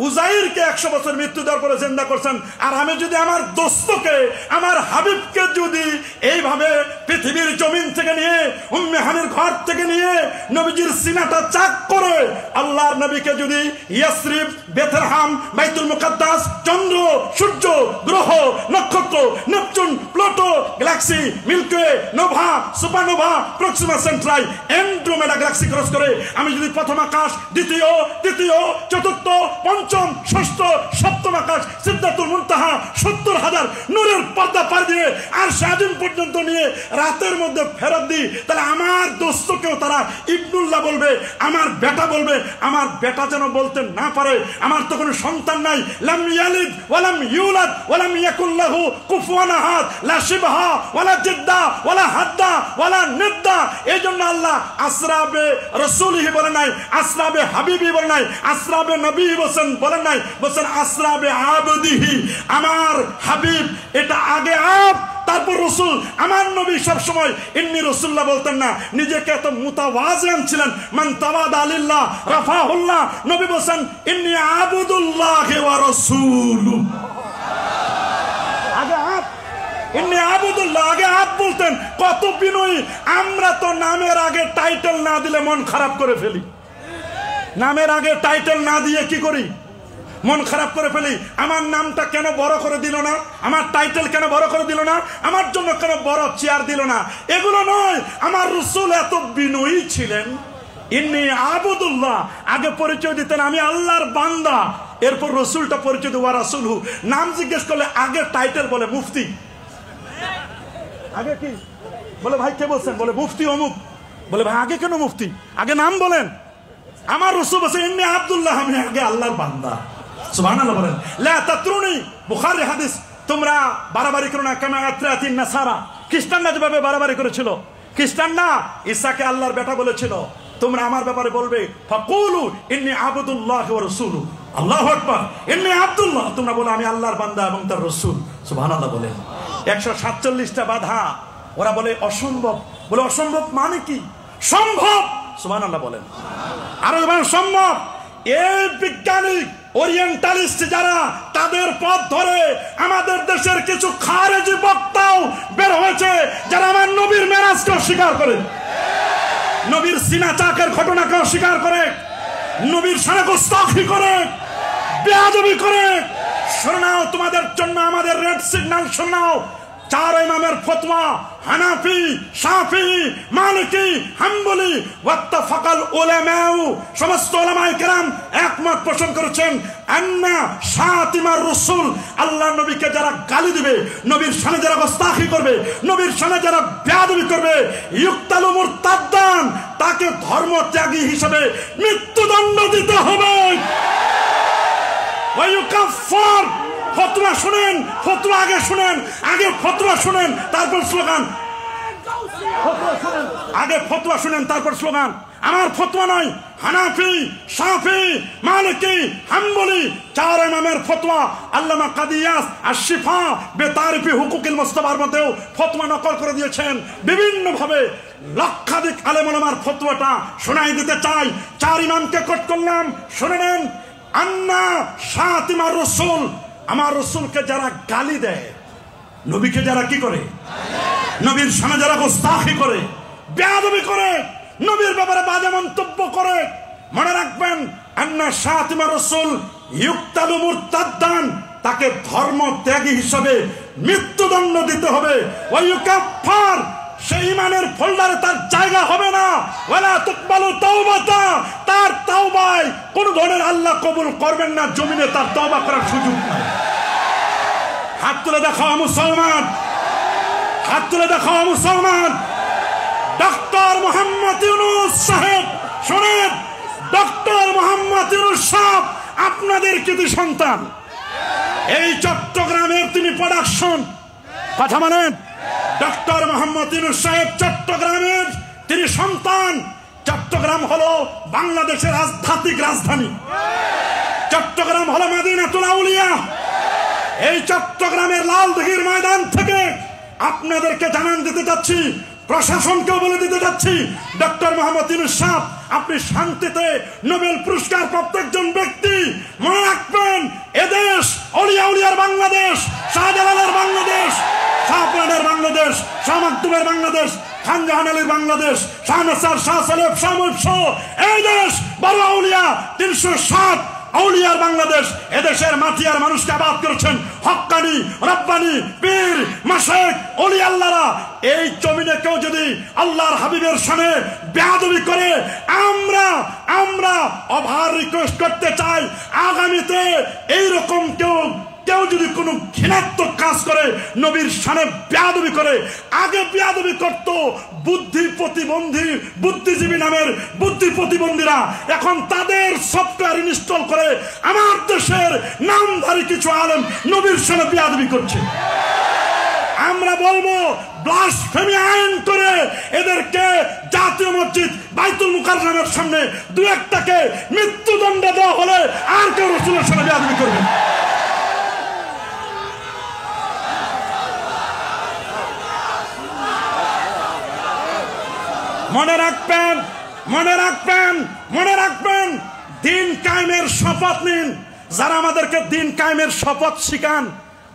উজাইরকে 100 বছর মৃত্যু দেওয়ার পরে জিন্দা করছেন। আর আমি যদি আমার দোস্তকে, আমার হাবিবকে যদি এইভাবে পৃথিবীর জমিন থেকে নিয়ে, উম্মে হানির ঘর থেকে নিয়ে নবীজির সিনাটা চাক করে আল্লাহর নবীকে যদি ইয়াসরিব, বেথলেহেম, বাইতুল মুকাদ্দাস, চন্দ্র, সূর্য, গ্রহ, নক্ষত্র, Neptune, Pluto, galaxy, Milky Way, nova, supernova, Proxima Centauri, Andromeda galaxy cross করে আমি যদি প্রথম আকাশ, দ্বিতীয়, তৃতীয়, চতুর্থ, পঞ্চম, ষষ্ঠ, সপ্তম আকাশ, সিদরাতুল মুনতাহা, 70,000 নূরের পর্দা পার দিয়ে আর শাহদিন পর্যন্ত নিয়ে রাতের মধ্যে ফেরত দিই, তাহলে আমার দোস্তকেও তারা ইবনুল্লাহ বলবে, আমার বেটা বলবে। আমার বেটা যেন বলতে না পারে, আমার তো কোনো সন্তান নাই। লাম ইয়ালিদ ওয়ালাম ইউলাদ ওয়ালাম ইয়াকুল লাহু কুফুয়ান আহাদ, লা শিবহা ওয়ালা জিদ্দা ওয়ালা হাদ্দা ওয়ালা নিদ্দা। এই জন্য আল্লাহ আসরাবে রাসূলিহি বলে নাই, আসরাবে হাবিবি বলে নাই, আসরাবে নবী বলেন নাই, বলছেন আসরাবে আবদিহি। আমার হাবিব এটা আগে আব, তারপর রসুল। আমার নবী সব সময় ইন্নী রাসূলুল্লাহ বলতেন না, নিজেকে এত মুতাওয়াজিআন ছিলেন। মান তাওয়াদা লিল্লাহ রাফাহুল্লাহ। নবী বলেন ইন্নী আবুদুল্লাহ ওয়া রাসূলু। আগে আব, ইন্নী আবুদুল্লাহ, আগে আব বলতেন। কত বিনয়ী আমরা! তো নামের আগে টাইটেল না দিলে মন খারাপ করে ফেলি। নামের আগে টাইটেল না দিয়ে কি করি? মন খারাপ করে ফেলি। আমার নামটা কেন বড় করে দিল না? আমার টাইটেল কেন বড় করে দিল না? আমার জন্য কেন বড় চেয়ার দিল না? এগুলো নয়। আমার রাসূল এত বিনয়ী ছিলেন। ইন্নী আবুদুল্লাহ, আগে পরিচয় দিতেন আমি আল্লাহর বান্দা। এরপর রাসূলটা পরিচয় দেওয়া রাসূলহু। নাম জিজ্ঞেস করলে আগে টাইটেল বলে মুফতি। আগে কি বলে? ভাই কে বলছেন? বলে মুফতি অমুক। বলে ভাই আগে কেন মুফতি? আগে নাম বলেন। আমার রাসূল বলেন ইন্নী আব্দুল্লাহ, আমি আগে আল্লাহর বান্দা। সুবহানাল্লাহ বলেন। লা তাতরুনি, বুখারী হাদিস। তোমরা বাড়াবাড়ি করো না, কামা আতরাতিন নাসারা। খ্রিস্টানরা যেভাবে বাড়াবাড়ি করেছিল, খ্রিস্টানরা ঈসাকে আল্লাহর বেটা বলেছিল, তোমরা আমার ব্যাপারে বলবে ফাকুলু ইন্নী আবদুল্লাহ ওয়া রাসূলু। আল্লাহু আকবার। ইন্নী আব্দুল্লাহ, তোমরা বলো আমি আল্লাহর বান্দা এবং তার রাসূল। সুবহানাল্লাহ বলেন। 147টা বাধা। ওরা বলে অসম্ভব। বলে অসম্ভব মানে কি? সম্ভব। সুবহানাল্লাহ বলেন। আরো সম্ভব। এই বিজ্ঞানিক ওরিয়েন্টালিস্ট যারা, তাদের পথ ধরে আমাদের দেশের কিছু খারেজি বক্তাও বের হয়েছে, যারা আমার নবীর মেরাজকে অস্বীকার করে, নবীর সিনা চাকের ঘটনাকে অস্বীকার করে, নবীর শানে গোস্তাখি করে, বেয়াদবি করে। শোনাও তোমাদের জন্য আমাদের রেড সিগন্যাল। শোনাও 4 ইমামের ফতোয়া, হানাফি, শাফি, মালিকি, হাম্বলি, ওয়াত্তাফাকাল উলামাউ, সমস্ত উলামায়ে কেরাম একমত পোষণ করেছেন আন্না শাতিমার রাসূল, আল্লাহর নবীকে যারা গালি দিবে, নবীর শানে যারা গোস্তাখি করবে, নবীর শানে যারা বেয়াদবি করবে, ইউক্তালু মুরতাদ্দান, তাকে ধর্মত্যাগী হিসেবে মৃত্যুদণ্ড দিতে হবে। ওয়া ইউকাফফার। ফতোয়া শুনেন, ফতোয়া আগে শুনেন, আগে ফতোয়া শুনেন তারপর স্লোগান। আগে ফতোয়া শুনেন তারপর স্লোগান। আমার ফতোয়া নয়, হানাফি, শাফি, মালিকি, হাম্বলি 4 ইমামের ফতোয়া। আল্লামা কাদি ইয়াস আশ-শিফা বেতারিফি হুকুকিল মুস্তাফার মধ্যেও ফতোয়া নকল করে দিয়েছেন বিভিন্ন ভাবে। লক্ষাধিক আলেম ওলামার ফতোয়াটা শোনাই দিতে চাই। 4 ইমামকে কোট করলাম, শুনে নেন। আন্না শাতিমার রাসূল, আমার রাসূলকে যারা গালি দেয়, নবীকে যারা কি করে, নবীর সামনে যারা গোস্তাখি করে, বেয়াদবি করে, নবীর ব্যাপারে বাজে মন্তব্য করে, মনে রাখবেন আন্না শাতিমার রাসূল ইউক্তালু মুরতাদ্দান, তাকে ধর্ম ত্যাগী হিসাবে মৃত্যুদণ্ড দিতে হবে। ওয়া ইউকাফফার, সেই ইমানের ফোল্ডারে তার জায়গা হবে না। ওয়ালা তুকবালু তাওবাতা, তার তাওবায় কোন ধরনের আল্লাহ কবুল করবেন না, জমিনে তার তওবা করার সুযোগ নাই। হাত তুলে দেখাও মুসলমান, হাত তুলে দেখাও মুসলমান। ডক্টর মোহাম্মদ ইউনূস সাহেব শুনেন, ডক্টর মোহাম্মদ ইউনূস সাহেব আপনাদের কৃতি সন্তান। এই চট্টগ্রামের তিনি প্রোডাকশন, কথা বলেন। ডক্টর মোহাম্মদ ইউনূস সাহেব চট্টগ্রামের তিনি সন্তান। চট্টগ্রাম হলো বাংলাদেশের আধ্যাত্মিক রাজধানী, চট্টগ্রাম হলো মদিনাতুল আউলিয়া। এই চট্টগ্রামের লালদিঘির ময়দান থেকে আপনাদেরকে জানান দিতে যাচ্ছি, প্রশাসনকেও বলে দিতে যাচ্ছি, ডক্টর মোহাম্মদ ইউনূস সাহেব আপনি শান্তিতে নোবেল পুরস্কার প্রাপ্ত একজন ব্যক্তি। মনে রাখবেন এদেশ অলিয়া উলিয়ার বাংলাদেশ, শাহজালালের বাংলাদেশ, শাহপুরানের বাংলাদেশ, শাহ মাকদুমের বাংলাদেশ, খান জাহান আলীর বাংলাদেশ, শাহ নাসার, শাহ সালেব, শাহ মুহিব সহ এই দেশ বড় আউলিয়া 307 আউলিয়ার বাংলাদেশ। এদেশের মাটি আর মানুষকে আবাদ করেছেন হক্কানি, রব্বানি, পীর, মাশায়েখ, ওলি আল্লাহরা। এই জমিনে কেউ যদি আল্লাহর হাবিবের সামনে বেয়াদবি করে, আমরা ওভার রিকোয়েস্ট করতে চাই, আগামীতে এইরকম কেউ যদি কোনো ঘৃণাত্মক কাজ করে, নবীর সামনে বেয়াদবি করে, আগে বেয়াদবি করত বুদ্ধিজীবী নামের বুদ্ধি প্রতিবন্ধীরা, এখন তাদের সফটওয়্যার ইনস্টল করে আমার দেশের নামধারী কিছু আলেম নবীর সামনে বেয়াদবি করছে। আমরা বলবো ব্লাসফেমি আইন করে এদেরকে জাতীয় মসজিদ বাইতুল মুকাররমের সামনে 2-1টাকে মৃত্যুদণ্ড দেওয়া হলে আর কেউ রাসূলের সামনে বেয়াদবি করবে। মনে রাখবেন, মনে রাখবেন, মনে রাখবেন, দিন কায়েমের শপথ নিন। যারা আমাদেরকে দিন কায়েমের শপথ শিখান,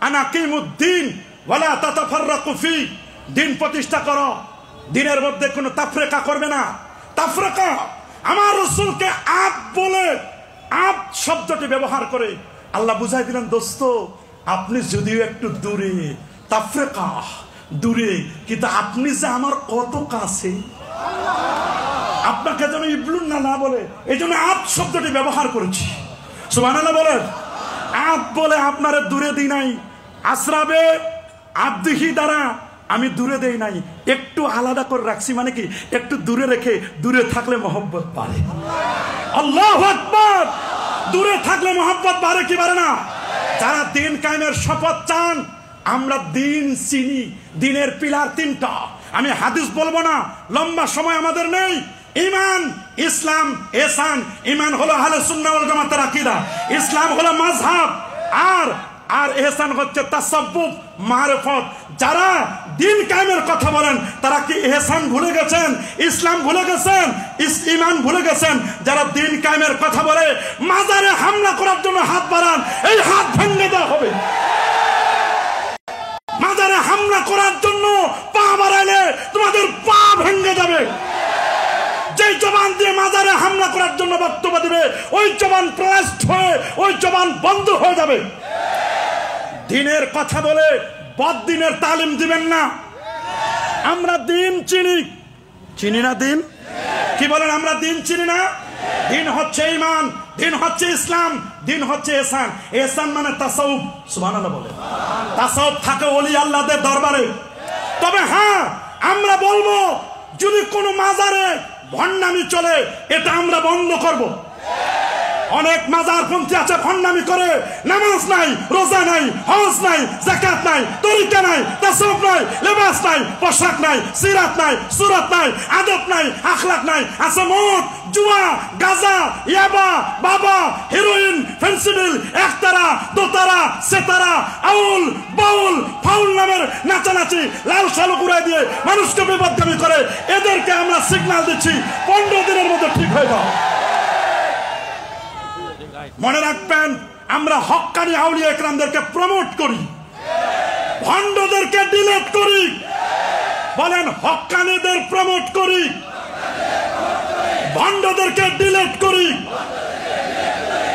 আনাকিমুদ্দিন ওয়ালা তাতাফাররাকু ফি, দিন প্রতিষ্ঠা করো, দিনের মধ্যে কোনো তাফরিকা করবে না। তাফরিকা, আমার রাসূলকে আপ বলে, আপ শব্দটি ব্যবহার করে আল্লাহ বুঝাই দিলেন, দোস্ত আপনি যদিও একটু দূরে, তাফরিকা দূরে, কিন্তু আপনি যে আমার কত কাছে, আপনাকে যেন ইবলুন না বলে, এই জন্য আপ শব্দটি ব্যবহার করেছি। সুবহানাল্লাহ বলেন। আপ বলে আপনারা দূরে দিই নাই, আসরাবে আবদিহি দ্বারা আমি দূরে দেই নাই, একটু আলাদা করে রাখছি। মানে কি, একটু দূরে রেখে, দূরে থাকলে মহব্বত বাড়ে। আল্লাহু আকবার। দূরে থাকলে মহব্বত বাড়ে কি বাড়ে না? যারা দিন কায়েমের শপথ চান, আমরা দিন চিনি, দিনের পিলার 3টা। আমি হাদিস বলবো না, লম্বা সময় আমাদের নেই। ঈমান, ইসলাম, ইহসান। ঈমান হলো আহলে সুন্নাহ ওয়াল জামাতের আকীদা, ইসলাম হলো মাযহাব, আর ইহসান হচ্ছে তাসাব্বুফ, মারিফত। যারা দিন কায়েমের কথা বলেন তারা কি ইহসান ভুলে গেছেন, ইসলাম ভুলে গেছেন, ঈমান ভুলে গেছেন? যারা দিন কায়েমের কথা বলে মাজারে হামলা করার জন্য হাত বাড়ান, এই হাত ভেঙে দেওয়া হবে। মাজারে হামলা করার জন্য পা বাড়াইলে তোমাদের পা ভেঙে যাবে। যে জবান দিয়ে মাজারে হামলা করার জন্য বক্তব্য দিবে, ওই জবান প্রাস্ট হয়ে, ওই জবান বন্ধ হয়ে যাবে। দিনের কথা বলে বদ্দিনের তালিম দিবেন না। আমরা দিন চিনি না দিন? কি বলেন, আমরা দিন চিনি না? দিন হচ্ছে ঈমান, দিন হচ্ছে ইসলাম, দিন হচ্ছে ইহসান। ইহসান মানে তাসাউফ। সুবহানাল্লাহ বলেন। তাসাউফ থাকে ওলি আল্লাহদের দরবারে। তবে হ্যাঁ, আমরা বলবো যদি কোনো মাজারে ভণ্ডামি চলে, এটা আমরা বন্ধ করব। অনেক মাজারপন্থী আছে, ভণ্ডামি করে, নামাজ নাই, রোজা নাই, হজ নাই, যাকাত নাই, তরিকা নাই, তাসাউফ নাই, লেবাস নাই, পোশাক নাই, সিরাত নাই, সুরাত নাই, আদব নাই, আখলাক নাই, আছে মদ, জুয়া, গাঁজা, ইয়াবা, বাবা, হেরোইন, ফেন্সিডিল, একতারা, দোতারা, সেতারা, আউল, বাউল, ফাউল নামের নাচানাচি, লাল সালু ঘুরাই দিয়ে মানুষকে বিপদগামী করে। এদেরকে আমরা সিগন্যাল দিচ্ছি 15 দিনের মধ্যে ঠিক হয়ে যাও। মনে রাখবেন, আমরা হক্কানি আউলিয়া ইকরামদেরকে প্রমোট করি, ভণ্ডদেরকে ডিলিট করি। বলেন, হক্কানিদের প্রমোট করি, ভণ্ডদেরকে ডিলিট করি।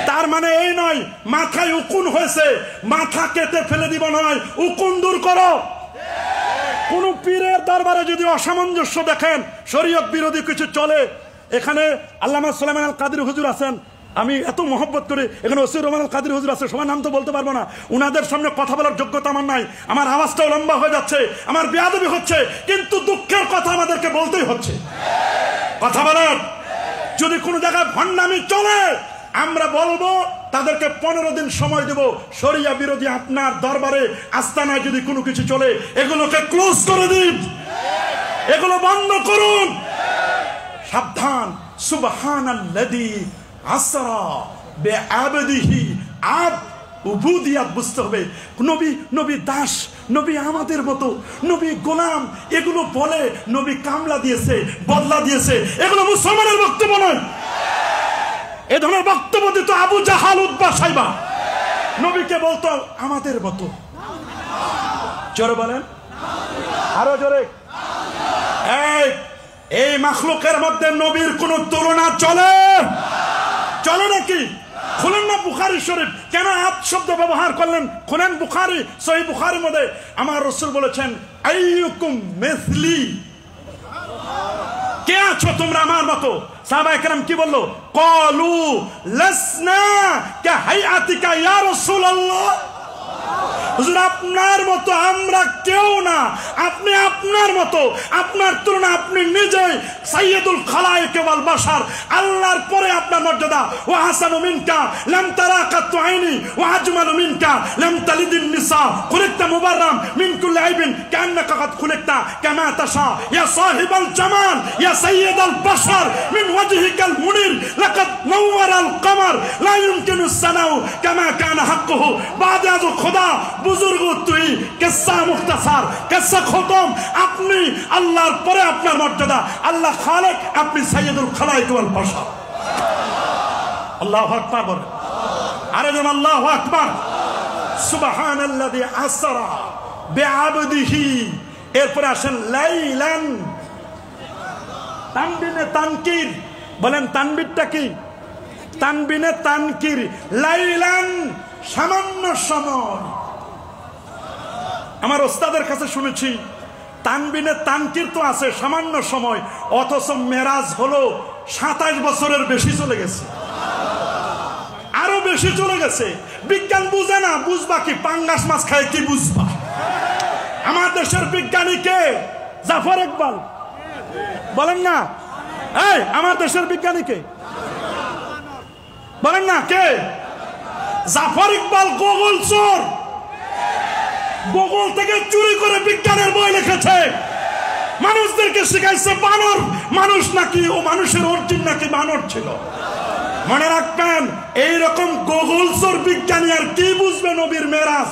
তার মানে এই নয় মাথায় উকুন হয়েছে মাথা কেটে ফেলে দিব নয়, উকুন দূর করো। কোন পীরের দরবারে যদি অসামঞ্জস্য দেখেন, শরীয়ত বিরোধী কিছু চলে, এখানে আল্লামা সুলাইমান আল কাদের হুজুর আছেন, আমি এত মহব্বত করি, এখানে ওসি রহমান আল কাদের হুজুর আছে, সবার নাম তো বলতে পারবো না, উনাদের সামনে কথা বলার যোগ্যতা আমার নাই, আমার আওয়াজটাও লম্বা হয়ে যাচ্ছে, আমার বেয়াদবি হচ্ছে, কিন্তু দুঃখের কথা আমাদেরকে বলতেই হচ্ছে। কথা বলেন, যদি কোনো জায়গায় ভণ্ডামি চলে আমরা বলবো তাদেরকে 15 দিন সময় দেব, শরিয়া বিরোধী আপনার দরবারে আস্তানায় যদি কোনো কিছু চলে এগুলোকে ক্লোজ করে দিন, এগুলো বন্ধ করুন। সাবধান, সুবহানাল্লাযী আসরা বিআবদিহি, আব উবুদিয়াত বুঝতে হবে। নবী দাস, নবী আমাদের মতো, নবী গোলাম, এগুলো বলে নবী কামলা দিয়েছে, বদলা দিয়েছে, এগুলো মুসলমানের বক্তব্য নয়। এ ধরনের বক্তব্য দিত আবু জাহাল, উতবা, সাইবা। নবীকে বলতো আমাদের মতো। জোরে বলেন, আরো জোরে। এই মাখলুকের মধ্যে নবীর কোন তুলনা চলে? চলে নাকি? খুলেন না বুখারী শরীফ, কেন আপ শব্দ ব্যবহার করলেন? খুলেন বুখারী, সহিহ বুখারীর মধ্যে আমার রাসূল বলেছেন, আইয়ুকুম মিসলি, কে আছো তোমরা আমার মতো? সাহাবায়ে কেরাম কি বললো? ক্বালু লাসনা কাহাইআতিকা ইয়া রাসূলুল্লাহ। হুজুর, আপনার মতো আমরা কেউ না, আপনি আপনার মতো, আপনার তুলনা আপনি নিজেই সাইয়্যিদুল খালায়েক ওয়াল বাশার, আল্লাহর পরে আপনার মর্যাদা। ওয়া হাসানু মিনকা লাম তারা কাতু আইনি ওয়া আজমালু মিনকা লাম তালিদিন নিসা, খুলিকতা মুবাররাম মিন কুল্লি আইবিন কান্নাকা কাদ খুলিকতা কামা তাশা ইয়া সাহিবাল জামাল ইয়া সাইয়্যিদাল বাশার মিন ওয়াজহিকাল মুনির লাকাদ নাওয়ারাল কমার লা ইউমকিনু সানাউ কামা কানা হাক্কুহু বাদে আজ খোদা বুজুর্গ তুই। কিসসা মুখতাসার, কিসসা খতম। আপনি আল্লাহর পরে আপনার মর্যাদা, আল্লাহ খালেক, আপনি সাইয়্যিদুল খালায়েক ওয়াল বাশার। আল্লাহু আকবার বলেন, আরে যেন আল্লাহু আকবার। সুবহানাল্লাযী আসরা বিআবদিহি, এরপরে আসেন লাইলান, তানবিনে তানকির। বলেন তানবিরটা কি? তানবিনে তানকির, লাইলান, সামান্য সময়। আমার ওস্তাদের কাছে শুনেছি তানবিনে তানকির তো আছে সামান্য সময়, অথচ মেরাজ হলো 27 বছরের বেশি চলে গেছে, আরো বেশি চলে গেছে। বিজ্ঞান বুঝে না, বুঝবা কি? পাঙ্গাস মাছ খায় কি বুঝবা? আমার দেশের বিজ্ঞানী কে? জাফর ইকবাল। বলেন না, এই আমার দেশের বিজ্ঞানী কে? বলেন না কে? জাফর ইকবাল গুগল চোর, গুগল থেকে চুরি করে বিজ্ঞানের বই লিখেছে, মানুষদেরকে শিখাইছে বানর মানুষ নাকি, ও মানুষের অরিজিন নাকি বানর ছিল। মনে রাখবেন, এইরকম গুগল চোর বিজ্ঞানী আর কি বুঝবে নবীর মেরাজ?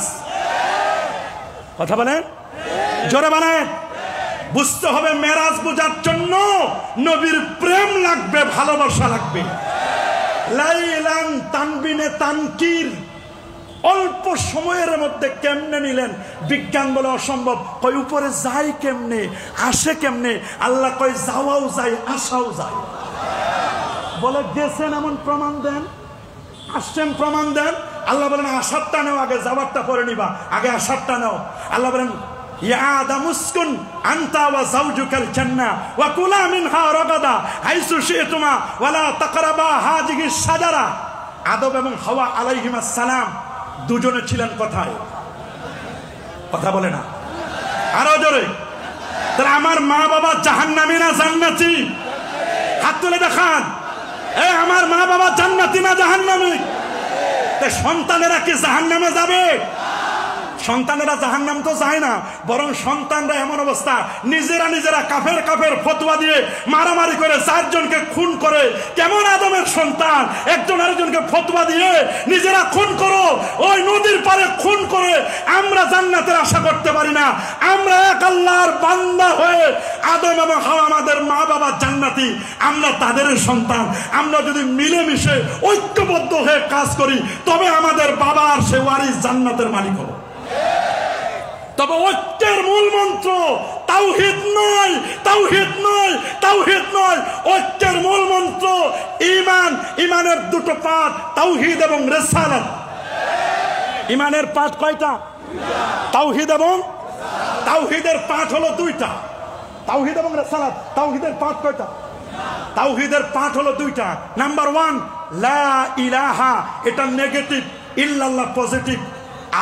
কথা বলেন, জোরে বলেন। বুঝতে হবে, মেরাজ বোঝার জন্য নবীর প্রেম লাগবে, ভালোবাসা লাগবে। লাইলান, তানবিনে তানকির, অল্প সময়ের মধ্যে কেমনে নিলেন? বিজ্ঞান বলে অসম্ভব। কই উপরে যায় কেমনে, আসে কেমনে? আল্লাহ কয় যাওয়াও যায়, আসাও যায়। বলে গেছেন এমন প্রমাণ দেন, আসছেন প্রমাণ দেন। আল্লাহ বলেন আসারটা নেও আগে, যাওয়ারটা পরে নিবা, আগে আসারটা নাও। আল্লাহ বলেন ইয়া আদম উসকুন আনতা ওয়া যাওজুকাল জান্নাহ ওয়া কুলা মিনহা রাগাদা হাইসু শি'তুমা ওয়া লা তাকরাবা হাযিহিস শাজারা। আদম এবং হাওয়া আলাইহিমাস সালাম দুজনে ছিলেন কোথায়? কথা বলে না, আরো জোরে। তাহলে আমার মা বাবা জাহান্নামী না জান্নাতি? হাত তুলে দেখান। আমার মা বাবা জান্নাতি না জাহান্নামী? সন্তানেরা কি জাহান্নামে যাবে? সন্তানেরা জাহান্নাম তো যায় না, বরং সন্তানরা এমন অবস্থা নিজেরা কাফের ফতোয়া দিয়ে মারামারি করে 4 জনকে খুন করে। কেমন আদমের সন্তান, একজন আরেকজনকে ফতোয়া দিয়ে নিজেরা খুন করো, ওই নদীর পারে খুন করে আমরা জান্নাতের আশা করতে পারি না। আমরা এক আল্লাহর বান্দা হয়ে আদম এবং হাওয়া আমাদের মা বাবা জান্নাতি, আমরা তাদের সন্তান। আমরা যদি মিলেমিশে ঐক্যবদ্ধ হয়ে কাজ করি তবে আমাদের বাবার সে ওয়ারিস জান্নাতের মালিক হবে। তবে ঐক্যের মূল মন্ত্র তাওহীদ নয়, তাওহীদ নয়, তাওহীদ নয়। ঐক্যের মূল মন্ত্র ঈমান। ঈমানের 2টো পাঠ, তাওহীদ এবং রিসালাত। ঈমানের পাঠ কয়টা? তাওহীদ এবং তাওহীদের পাঠ হলো 2টা, তাওহীদ এবং রিসালাত। তাওহীদের পাঠ কয়টা? তাওহীদের পাঠ হলো 2টা। নাম্বার 1 লা ইলাহা, এটা নেগেটিভ, ইল্লাল্লাহ পজিটিভ।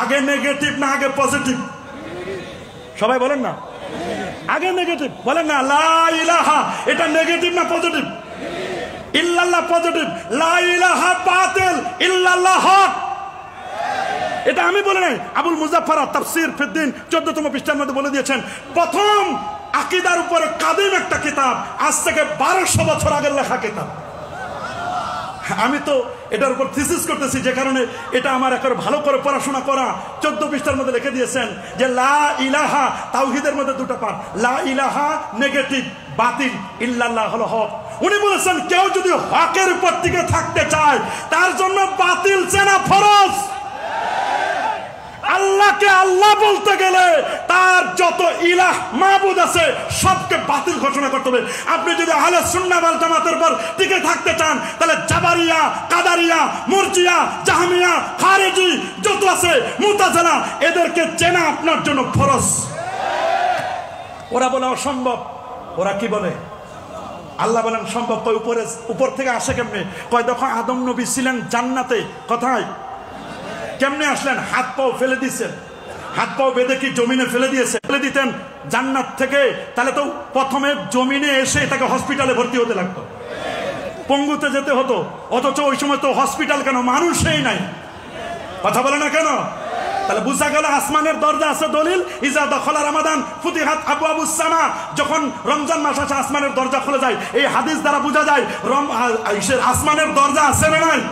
আগে নেগেটিভ না আগে পজিটিভ? সবাই বলেন না, আগে নেগেটিভ বলেন না। লা ইলাহা এটা নেগেটিভ না পজিটিভ? ইল্লাল্লাহ পজিটিভ, লা ইলাহা বাতিল, ইল্লাল্লাহ হক। এটা আমি বলে নাই, আবুল মুজাফফর তাফসীর ফিদ্দিন 14তম পৃষ্ঠার মধ্যে বলে দিয়েছেন। প্রথম আকীদার উপরে কাদিম একটা কিতাব, আজ থেকে 1200 বছর আগের লেখা কিতাব। আমি তো এটার উপর থিসিস করতেছি, যে কারণে এটা আমার একেবারে ভালো করে পড়াশোনা করা। 14 পৃষ্ঠার মধ্যে লিখে দিয়েছেন যে লা ইলাহা তাওহীদের মধ্যে 2টা পার্ট। লা ইলাহা নেগেটিভ, বাতিল, ইল্লাল্লাহ হলো হক। উনি বলেছেন কেউ যদি হকের উপর থেকে থাকতে চায় তার জন্য বাতিল চেনা ফরজ। আল্লাহকে আল্লাহ বলতে গেলে তার যত ইলাহ মাবুদ আছে সবকে বাতিল ঘোষণা করতে হবে। আপনি যদি আহলে সুন্নাহ ওয়াল জামাতের উপর টিকে থাকতে চান তাহলে জাবারিয়া, কাদারিয়া, মুরজিয়া, জাহমিয়া, খারেজি যত আছে, মুতাজিলা, এদেরকে চেনা আপনার জন্য ফরজ। ওরা বলে অসম্ভব। ওরা কি বলে? আল্লাহ বলেন সম্ভব। কয় উপর থেকে আসে কেমনে? কয় দেখো আদম নবী ছিলেন জান্নাতে। কোথায়? কেমনে আসলেন? হাত পাও ফেলে দিয়েছেন। হাত পাও বেঁধে কি জমিনে ফেলে দিয়েছে? ফেলে দিতেন জান্নাত থেকে, তাহলে তো প্রথমে জমিনে এসে তাকে হসপিটালে ভর্তি হতে লাগতো, পঙ্গুতে যেতে হতো। অথচ ওই সময় তো হসপিটাল কেন, মানুষই নাই। কথা বলে না কেন? তাহলে বুঝা গেল আসমানের দরজা আছে। দলিল ইজা দখলা রমাদান ফুতিহাত আবওয়াবুস সামা, যখন রমজান মাস আসে আসমানের দরজা খুলে যায়। এই হাদিস দ্বারা বোঝা যায় আসমানের দরজা আছে না নাই?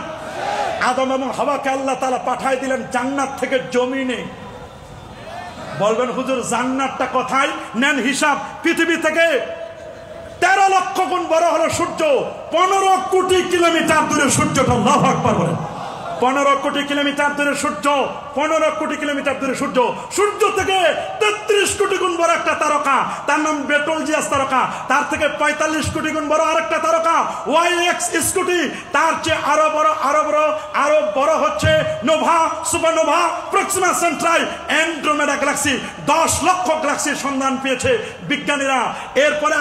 আদম এবং হাওয়াকে আল্লাহ তাআলা পাঠায় দিলেন জান্নাত থেকে জমিনে। বলবেন হুজুর জান্নাতটা কোথায়? নেন হিসাব। পৃথিবী থেকে 13 লক্ষ গুণ বড় হলো সূর্য, 15 কোটি কিলোমিটার দূরে সূর্যটা। আল্লাহু আকবার বলেন। 15 কোটি কিলোমিটার দূরে সূর্য, 15 কোটি কিলোমিটার দূরে সূর্য। সূর্য থেকে 33 কোটি গুণ বড় একটা তারকা, তার নাম বেটলজিয়াস তারকা। তার থেকে 45 কোটি গুণ বড় আরেকটা তারকা ওয়াইএক্স স্কুটি। তার চেয়ে আরো বড় হচ্ছে Nova, supernova, Proxima Centauri, Andromeda Galaxy. 10 লক্ষ গ্যালাক্সির সন্ধান পেয়েছে বিজ্ঞানীরা। এরপরে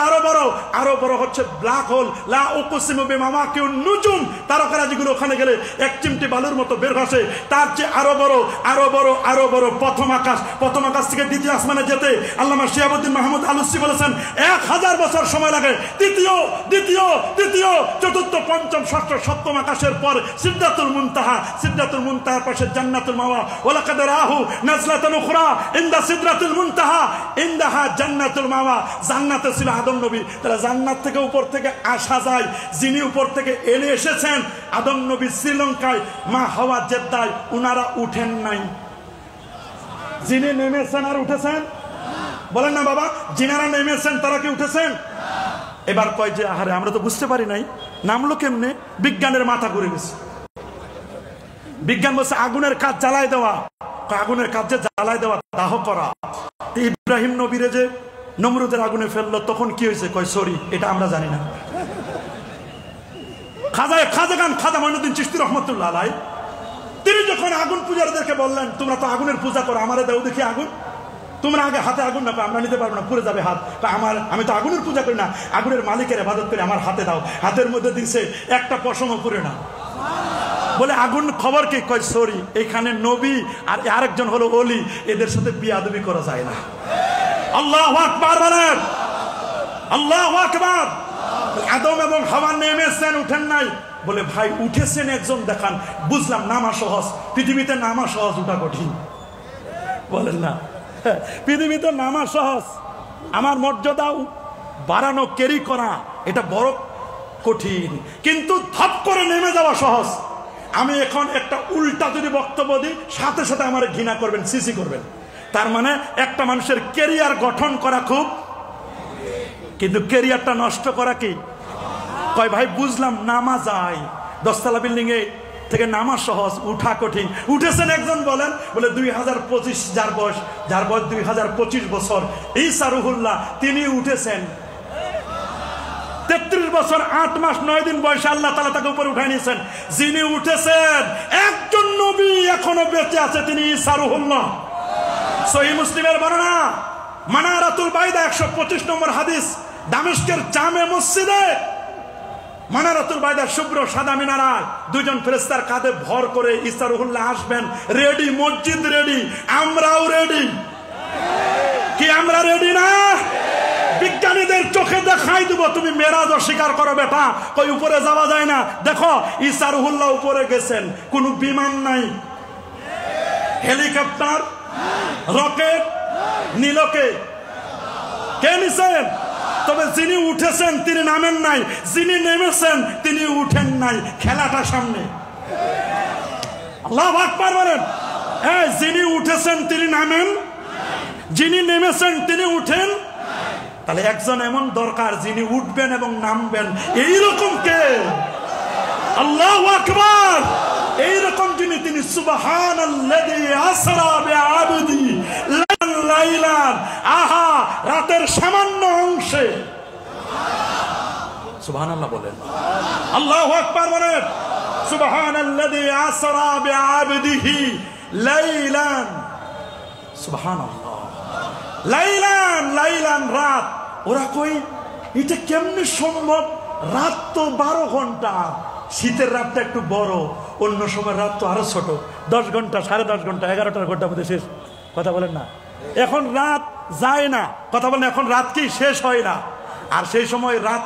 আরো বড় হচ্ছে ব্ল্যাক হোল। লা উকসিমু বিমাওয়াকিউন নুজুম, তারকারা যেগুলো ওখানে গেলে এক চিমটি বালুর মতো বের ভাসে। তার চেয়ে আরো বড় প্রথম আকাশ থেকে দ্বিতীয় আসমানে যেতে আল্লামা শিহাবুদ্দিন মাহমুদ আলুসি বলেছেন 1000 বছর সময় লাগে। দ্বিতীয়, চতুর্থ, পঞ্চম, ষষ্ঠ, সপ্তম আকাশের পর সিদরাতুল মুনতাহার পাশে জান্নাতুল মাওয়া। ওয়ালাকাদ রাহু নাজলাতান উখরা ইনদা সিদরাতুল মুনতাহা ইনদাহা জান্নাতুল মাওয়া। জান্নাতে ছিল আদম নবী। তাহলে জান্নাত থেকে উপর থেকে আসা যায়। যিনি উপর থেকে এনে এসেছেন আদম নবী শ্রীলঙ্কায়, মা হাওয়া জেদ্দায়, উনারা উঠেন নাই। যিনি নেমেছেন আর উঠেছেন? বলেন না বাবা, যিনারা নেমেছেন তারা কি উঠেছেন? এবার কয় যে আহারে আমরা তো বুঝতে পারি নাই, নামলো কেমনে? বিজ্ঞানের মাথা ঘুরে গেছে। বিজ্ঞান বলছে আগুনের কাজ জ্বালায় দেওয়া। আগুনের কাজ যে জ্বালায় দেওয়া, দাহ করা। ইব্রাহিম নবীরে যে নমরুদের আগুনে ফেললো তখন কি হয়েছে? কয় সরি, এটা আমরা জানি না। খাজা মঈনুদ্দিন চিশতি রহমতুল্লাহ আলাইহি তিনি যখন আগুন পূজারীদেরকে বললেন তোমরা তো আগুনের পূজা করো, আমারে দাও দেখি আগুন। তোমরা আগে হাতে আগুন না, আমরা নিতে পারবো না, পুড়ে যাবে হাত। আমি তো আগুনের পূজা করি না, আগুনের মালিকের ইবাদত করি, আমার হাতে দাও। হাতের মধ্যে দিছে, একটা পশমও পুড়ে না। বলে আগুন খবর কি? কয় সরি, এখানে নবী আর আরেকজন হলো ওলি, এদের সাথে বিয়াদবি করা যায় না। আল্লাহু আকবার বলেন, আল্লাহু আকবার। আদম এবং হাওয়া নেমেছেন, উঠেন নাই। বলে ভাই উঠেছেন একজন দেখান। বুঝলাম নামা সহজ, পৃথিবীতে নামা সহজ, উঠা কঠিন। বলেন না, পৃথিবীতে নামা সহজ, আমার মর্যাদা বাড়ানো, ক্যারি করা এটা বড় কঠিন, কিন্তু ধপ করে নেমে যাওয়া সহজ। আমি এখন একটা উল্টা যদি বক্তব্য দিই, সাথে সাথে আমার ঘৃণা করবেন, সিসি করবেন। তার মানে একটা মানুষের ক্যারিয়ার গঠন করা খুব, কিন্তু ক্যারিয়ারটা নষ্ট করা কি? কয় ভাই বুঝলাম নামা যায়, 10 তলা বিল্ডিং এ থেকে নামা সহজ, উঠা কঠিন। উঠেছেন একজন বলেন, বলে 2025 যার বয়স 2025 বছর, ঈসা রুহুল্লাহ তিনি উঠেছেন 33 বছর 8 মাস 9 দিন বয়সে আল্লাহ তাআলা তাকে উপরে উঠায় নিয়েছেন। যিনি উঠেছেন একজন নবী এখনো বেঁচে আছে, তিনি ঈসা রুহুল্লাহ। সহিহ মুসলিমের বর্ণনা, মানারাতুল বাইদা 125 নম্বর হাদিস, দামেস্কের জামে মসজিদে মানারাতুল বাইদা শুভ্র সাদা মিনারায় দুইজন ফেরেশতার কাঁধে ভর করে ঈসা রুহুল্লাহ আসবেন। রেডি, মসজিদ রেডি, আমরাও রেডি। কি আমরা রেডি না? বিজ্ঞানীদের চোখে দেখাই দেব, তুমি মেরাজ অস্বীকার করো বেটা, কই উপরে যাওয়া যায় না। দেখো ঈসা রুহুল্লাহ উপরে গেছেন, কোন বিমান নাই, হেলিকপ্টার, রকেট, নীলকে কে নিছেন? তবে যিনি উঠেছেন তিনি নামেন নাই, যিনি নেমেছেন তিনি উঠেন নাই। খেলাটা সামনে। আল্লাহু আকবার বলেন। যিনি উঠেছেন তিনি নামেন, যিনি নেমেছেন তিনি উঠেন। তাহলে একজন এমন দরকার যিনি উঠবেন এবং নামবেন, এইরকম কে? আল্লাহু আকবার। এইরকম যিনি, তিনি সুবহানাল্লাযী আসরা বিআবদি লাইলান, আহা রাতের সামান্য অংশে। সুবহানাল্লাহ বলেন, আল্লাহু আকবার বলেন। সুবহানাল্লাযী আসরা বিআবদিহি লাইলান, সুবহানাল্লাহ। লাইলান, লাইলান রাত। ওরা কই এটা কেমনে সম্ভব? রাত তো 12 ঘন্টা, শীতের রাতটা একটু বড়, অন্য সময় রাত তো আরো ছোট, 10 ঘন্টা, 10.5 ঘন্টা, 11টার ঘন্টার মধ্যে শেষ। কথা বলেন না, এখন রাত যায় না। কথা বলেন, এখন রাত কি শেষ হয় না? আর সেই সময় রাত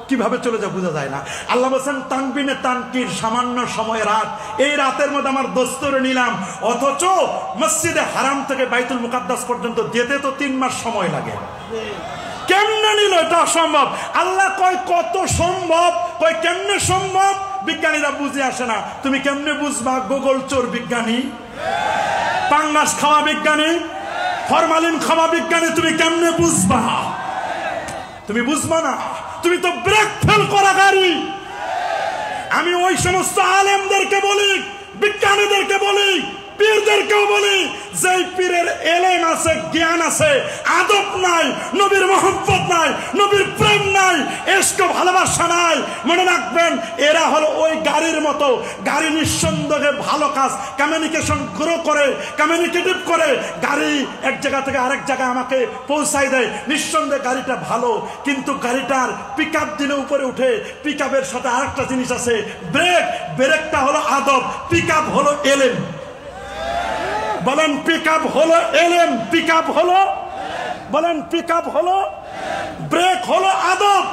কিভাবে চলে যায় বোঝা যায় না। আল্লাহ বলেন তানবিনে তানকির, সামান্য সময় রাত। এই রাতের মধ্যে আমার দস্তরে নিলাম, অথচ মসজিদে হারাম থেকে বাইতুল মুকাদ্দাস পর্যন্ত যেতে তো 3 মাস সময় লাগে। কেমনে নিল? এটা অসম্ভব। আল্লাহ কয় কত সম্ভব, কয় কেমনে সম্ভব? বিজ্ঞানীরা বুঝে আসে না। তুমি কেমনে বুঝবা? গোগল চোর বিজ্ঞানী, পাঙ্গাস খাওয়া বিজ্ঞানী, ফরমালিন খাওয়া বিজ্ঞানী, তুমি কেমনে বুঝবা? তুমি বুঝবা না, তুমি তো ব্রেক ফেল করা গাড়ি। আমি ওই সমস্ত আলেমদেরকে বলি, বিজ্ঞানীদেরকে বলি, পীরদেরকেও বলি, যে পীরের এলেম আছে, জ্ঞান আছে, আদব নাই, নবীর মহব্বত নাই, নবীর প্রেম নাই, ইশক ভালোবাসা নাই, মনে রাখবেন এরা হলো ওই গাড়ির মতো। গাড়ি নিঃসন্দেহে ভালো কাজ, কমিউনিকেশন গ্রো করে, কমিউনিকেটিভ করে, গাড়ি এক জায়গা থেকে আরেক জায়গায় আমাকে পৌঁছাই দেয়, নিঃসন্দেহে গাড়িটা ভালো। কিন্তু গাড়িটার পিক আপ দিলে উপরে উঠে, পিক আপের সাথে আরেকটা জিনিস আছে, ব্রেক। ব্রেকটা হলো আদব, পিক আপ হলো এলেম। বলেন পিক আপ হলো এলেম, পিক আপ হলো, বলেন পিক আপ হলো, ব্রেক হলো আদব।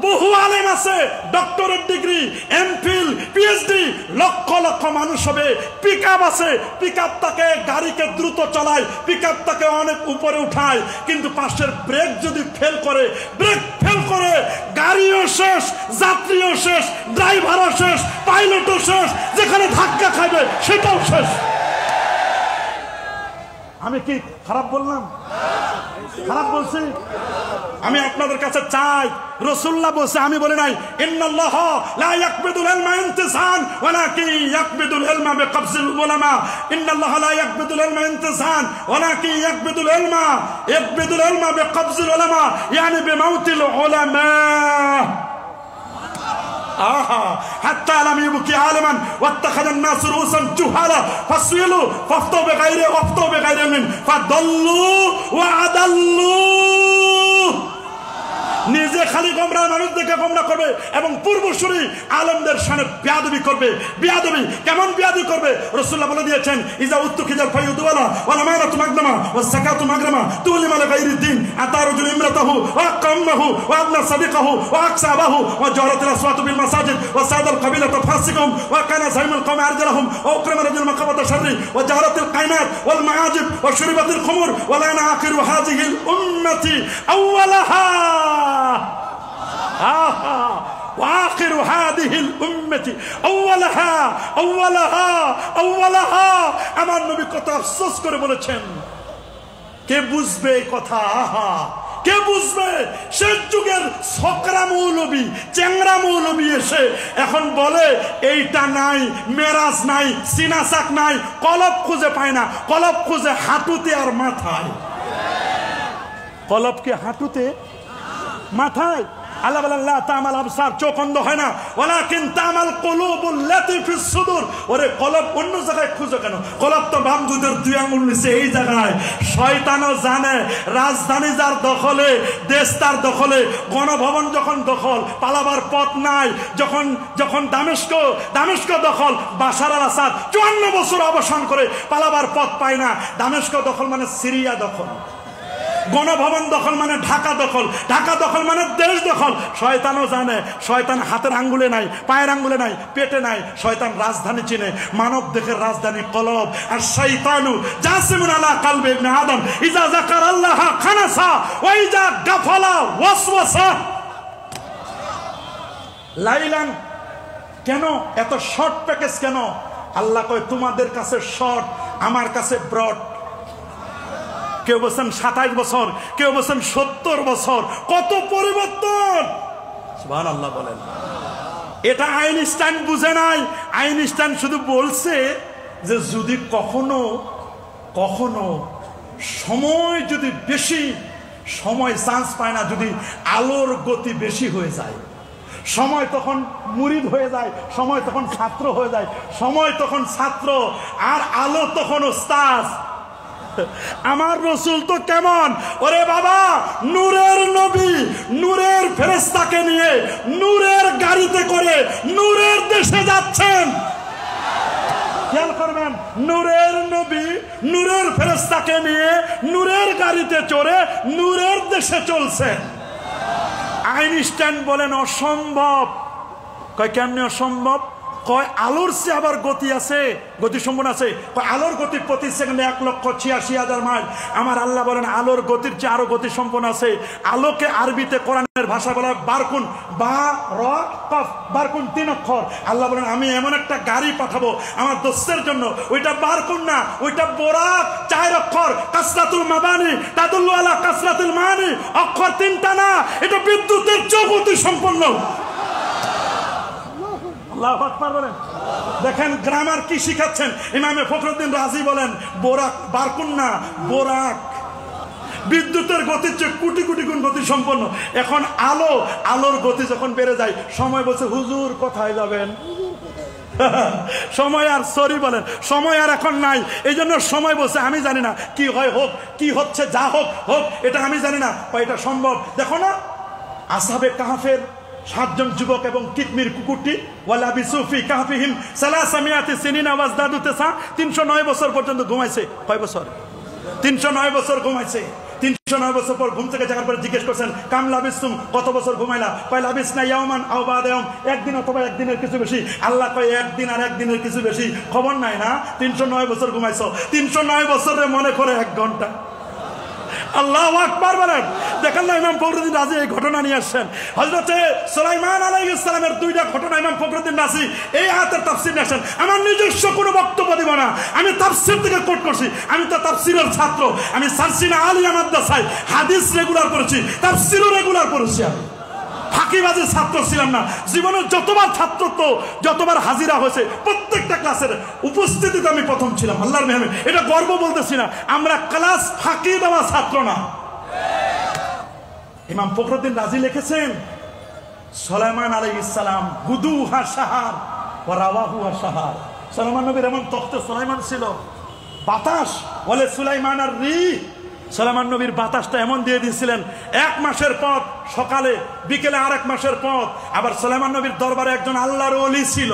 বহু আলেম আছে, doctorate degree, MPhil, PhD, lakh lakh মানুষ হবে। পিক আপ আছে, পিক আপ তাকে গাড়িকে দ্রুত চালায়, পিক আপ তাকে অনেক উপরে উঠায়। কিন্তু পাশের ব্রেক যদি ফেল করে, ব্রেক ফেল করে, গাড়িও শেষ, যাত্রীও শেষ, ড্রাইভারও শেষ, পাইলটও শেষ, যেখানে ধাক্কা খাবে সেটাও শেষ। আমি কি খারাপ বললাম? খারাপ বলছি? আমি আপনাদের কাছে চাই, রাসূলুল্লাহ বলছে, আমি বলি নাই। ইন্নাল্লাহ লা ইয়াকবিদুল ইলমা ইনতিসান ওয়ালাকিন ইয়াকবিদুল ইলমা বিকবজিল উলামা। ইন্নাল্লাহ লা ইয়াকবিদুল ইলমা ইনতিসান ওয়ালাকিন ইয়াকবিদুল ইলমা বিকবজিল উলামা, ইয়ানি বিমাউতিল উলামা। حتى لم يبكي عالما واتخذ الناس رؤوسا جهالا فسئلوا فافتوا بغير علم فضلوا وأضلوا। নিজে যে খালি গোমরাহ মানুষদেরকে গোমরাহ করবে এবং পূর্বসূরি আলেমদের সামনে বেয়াদবি করবে। বেয়াদবি কেমন বেয়াদবি করবে? রাসূলুল্লাহ বলে দিয়েছেন, ইজা উত্তুখিজাল ফায়ুদ ওয়ালা ওয়াল আমানাতু মাগনামা ওয়াস যাকাতু মাগরামা তুলিমা লিগাইরিদ দ্বীন আতা রাজুল ইমরাতাহু ওয়া কাম্মাহু ওয়া আবনা সাদিকাহু ওয়া আকসাবাহু ওয়া জারাতিল আসওয়াতু বিল মাসাজিদ ওয়া সাদাল কাবিলাতু ফাসিকুম ওয়া কানা যাইমুল কওমি আরজালহুম ওয়া আকরামা রাজুল মাকাবাতা শাররি ওয়া জারাতিল কাইনাত ওয়াল মাআজিব ওয়া শুরিবাতিল খুমুর ওয়া লানা আখিরু হাযিহিল উম্মতি আউওয়ালাহা وآخر هذه الأمة أولها আমার নবী কত আফসোস করে বলেছেন, কে বুঝবে কথা? আহা, কে বুঝবে? শেষ যুগের ছকরা মৌলবী, চ্যাংরা মৌলবী এসে এখন বলে এইটা নাই, মেরাজ নাই, সিনাসাক নাই, কলব খুঁজে পায় না। কলব খুঁজে হাঁটুতে আর মাথায়। কলব কি হাঁটুতে, মাথায়? আল্লাহ বলেন লা তামাল আবসার, চোখ অন্ধ হয় না, ওয়ালাকিন তামাল কুলুবুল লাতী ফিস সুদূর। ওরে কলব অন্য জায়গায় খুঁজো কেন? কলব তো বাম দুধের দুই আঙুল নিচে এই জায়গায়। শয়তানও জানে রাজধানী যার দখলে, দেশ তার দখলে, গণভবন যখন দখল, পালাবার পথ নাই। যখন দামেস্ক দখল, বাশার আল আসাদ 54 বছর অবসান করে পালাবার পথ পায় না। দামেস্ক দখল মানে সিরিয়া দখল, গণভবন দখল মানে ঢাকা দখল, ঢাকা দখল মানে দেশ দখল। শয়তানও জানে, শয়তান হাতের আঙ্গুলে নাই, পায়ের আঙ্গুলে নাই, পেটে নাই। শয়তান রাজধানী চিনে, মানব দেহের রাজধানী কলব। আর শয়তানু জাসিমুন আলা কলবি ইবনে আদম ইজা যাকারাল্লাহ খানাসা ওয়া ইজা গাফালা ওয়াসওয়াসা। লাইলান কেন এত শর্ট প্যাকেজ কেন? আল্লাহ কয় তোমাদের কাছে শর্ট, আমার কাছে ব্রড। কেউ বলছেন 27 বছর, কেউ বলছেন 70 বছর। কত পরিবর্তন! সুবহানাল্লাহ বলেন। এটা আইনস্টাইন বুঝে নাই। আইনস্টাইন শুধু বলছে যে যদি কখনো সময় যদি বেশি সময় চান্স পায় না, যদি আলোর গতি বেশি হয়ে যায়, সময় তখন মুরিদ হয়ে যায়, সময় তখন ছাত্র হয়ে যায়, সময় তখন ছাত্র আর আলো তখন ওস্তাদ। আমার রসুল তো কেমন? ওরে বাবা, নূরের নবী নূরের ফেরেশতাকে নিয়ে নূরের গাড়িতে করে নূরের দেশে যাচ্ছেন। খেয়াল করবেন, নূরের নবী নূরের ফেরেশতাকে নিয়ে নূরের গাড়িতে চড়ে নূরের দেশে চলছেন। আইনস্টাইন বলেন অসম্ভব। কয় কেমনে অসম্ভব? কয় আলোর চেয়ে আবার গতি আছে, গতি সম্পন্ন আছে। কয় আলোর গতি প্রতি সেকেন্ডে 1,86,000 মাইল। আমার আল্লাহ বলেন আলোর গতির চেয়ে আরো গতি সম্পন্ন আছে। আলোকে আরবিতে কোরআনের ভাষা বলা হয় বারকুন, বা র কফ, বারকুন 3 অক্ষর। আল্লাহ বলেন আমি এমন একটা গাড়ি পাঠাবো আমার দোস্তের জন্য, ওইটা বারকুন না, ওইটা বোরাক 4 অক্ষর। কাসরাতুল মাবানি তাদুল্লু আলা কাসরাতুল মানি, অক্ষর 3টা না, এটা বিদ্যুতের চেয়ে গতি সম্পন্ন। আল্লাহু আকবার বলেন। দেখেন গ্রামার কি শিখাচ্ছেন। ইমামে ফখরুদ্দিন রাজি বলেন বোরাক, বারকুন না, বোরাক। বিদ্যুতের গতির চেয়ে কোটি কোটি গুণ গতি সম্পন্ন। এখন আলোর গতি যখন বেড়ে যায়, সময় বলছে হুজুর কোথায় যাবেন? সময় আর সরি বলেন, সময় আর এখন নাই। এই জন্য সময় বলছে আমি জানি না, কি হয় হোক, কি হচ্ছে যা হোক হোক, এটা আমি জানি না। এটা সম্ভব। দেখো না আসহাবে কাহফের 7 জন যুবক এবং কিতমির কুকুরটি, ওয়ালা বিসুফি কাহফিহিম সালাসামিয়াতি সিনিনা ওয়াজদাদু তাসা, 309 বছর পর্যন্ত ঘুমাইছে। কয় বছর? 309 বছর ঘুমাইছে। 309 বছর পর ঘুম থেকে জাগার পরে জিজ্ঞেস করছেন কাম লাবিসতুম, কত বছর ঘুমাইলা? কয় লাবিসনা ইয়াওমান আও বা'দা ইয়াওম, একদিন অথবা একদিনের কিছু বেশি। আল্লাহ কয় একদিন আর একদিনের কিছু বেশি খবর নাই না? 309 বছর ঘুমাইছো। 309 বছরে মনে করে 1 ঘন্টা। আল্লাহু আকবার বলেন। দেখেন না ইমাম ফখরুদ্দিন রাজি এই ঘটনা নিয়ে আসছেন। হযরতে সুলাইমান আলাইহিস সালামের 2টা ঘটনা ইমাম ফখরুদ্দিন রাজি এই আয়াতের তাফসীর নিয়ে আসেন। আমার নিজস্ব কোনো বক্তব্য দিব না, আমি তাফসীর থেকে কোট করছি। আমি তো তাফসীরের ছাত্র, আমি সারসিনা আলিয়া মাদ্রাসায় হাদিস রেগুলার করেছি, তাফসীরও রেগুলার করেছি। আমি ফাঁকিবাজের ছাত্র ছিলাম না। জীবনে যতবার ছাত্রত্ব, যতবার হাজিরা হয়েছে, প্রত্যেকটা ক্লাসের উপস্থিতিতে আমি প্রথম ছিলাম। আল্লাহর মেহরবানি, এটা গর্ব বলতেছি না, আমরা ক্লাস ফাঁকি দেওয়া ছাত্র না। ইমাম ফখরুদ্দিন রাজি লিখেছেন সুলাইমান আলাইহিস সালাম গুদুহা শাহর ওয়া রাওয়াহুহা শাহর। সুলাইমান নবীর এমন তখতে সুলাইমান ছিল, বাতাস বলে সুলাইমান আর রিহ সুলাইমান নবীর বাতাসটা এমন দিয়ে দিয়েছিলেন, 1 মাসের পথ সকালে, বিকেলে আরেক মাসের পথ। আবার সুলাইমান নবীর দরবারে একজন আল্লাহর ওলি ছিল।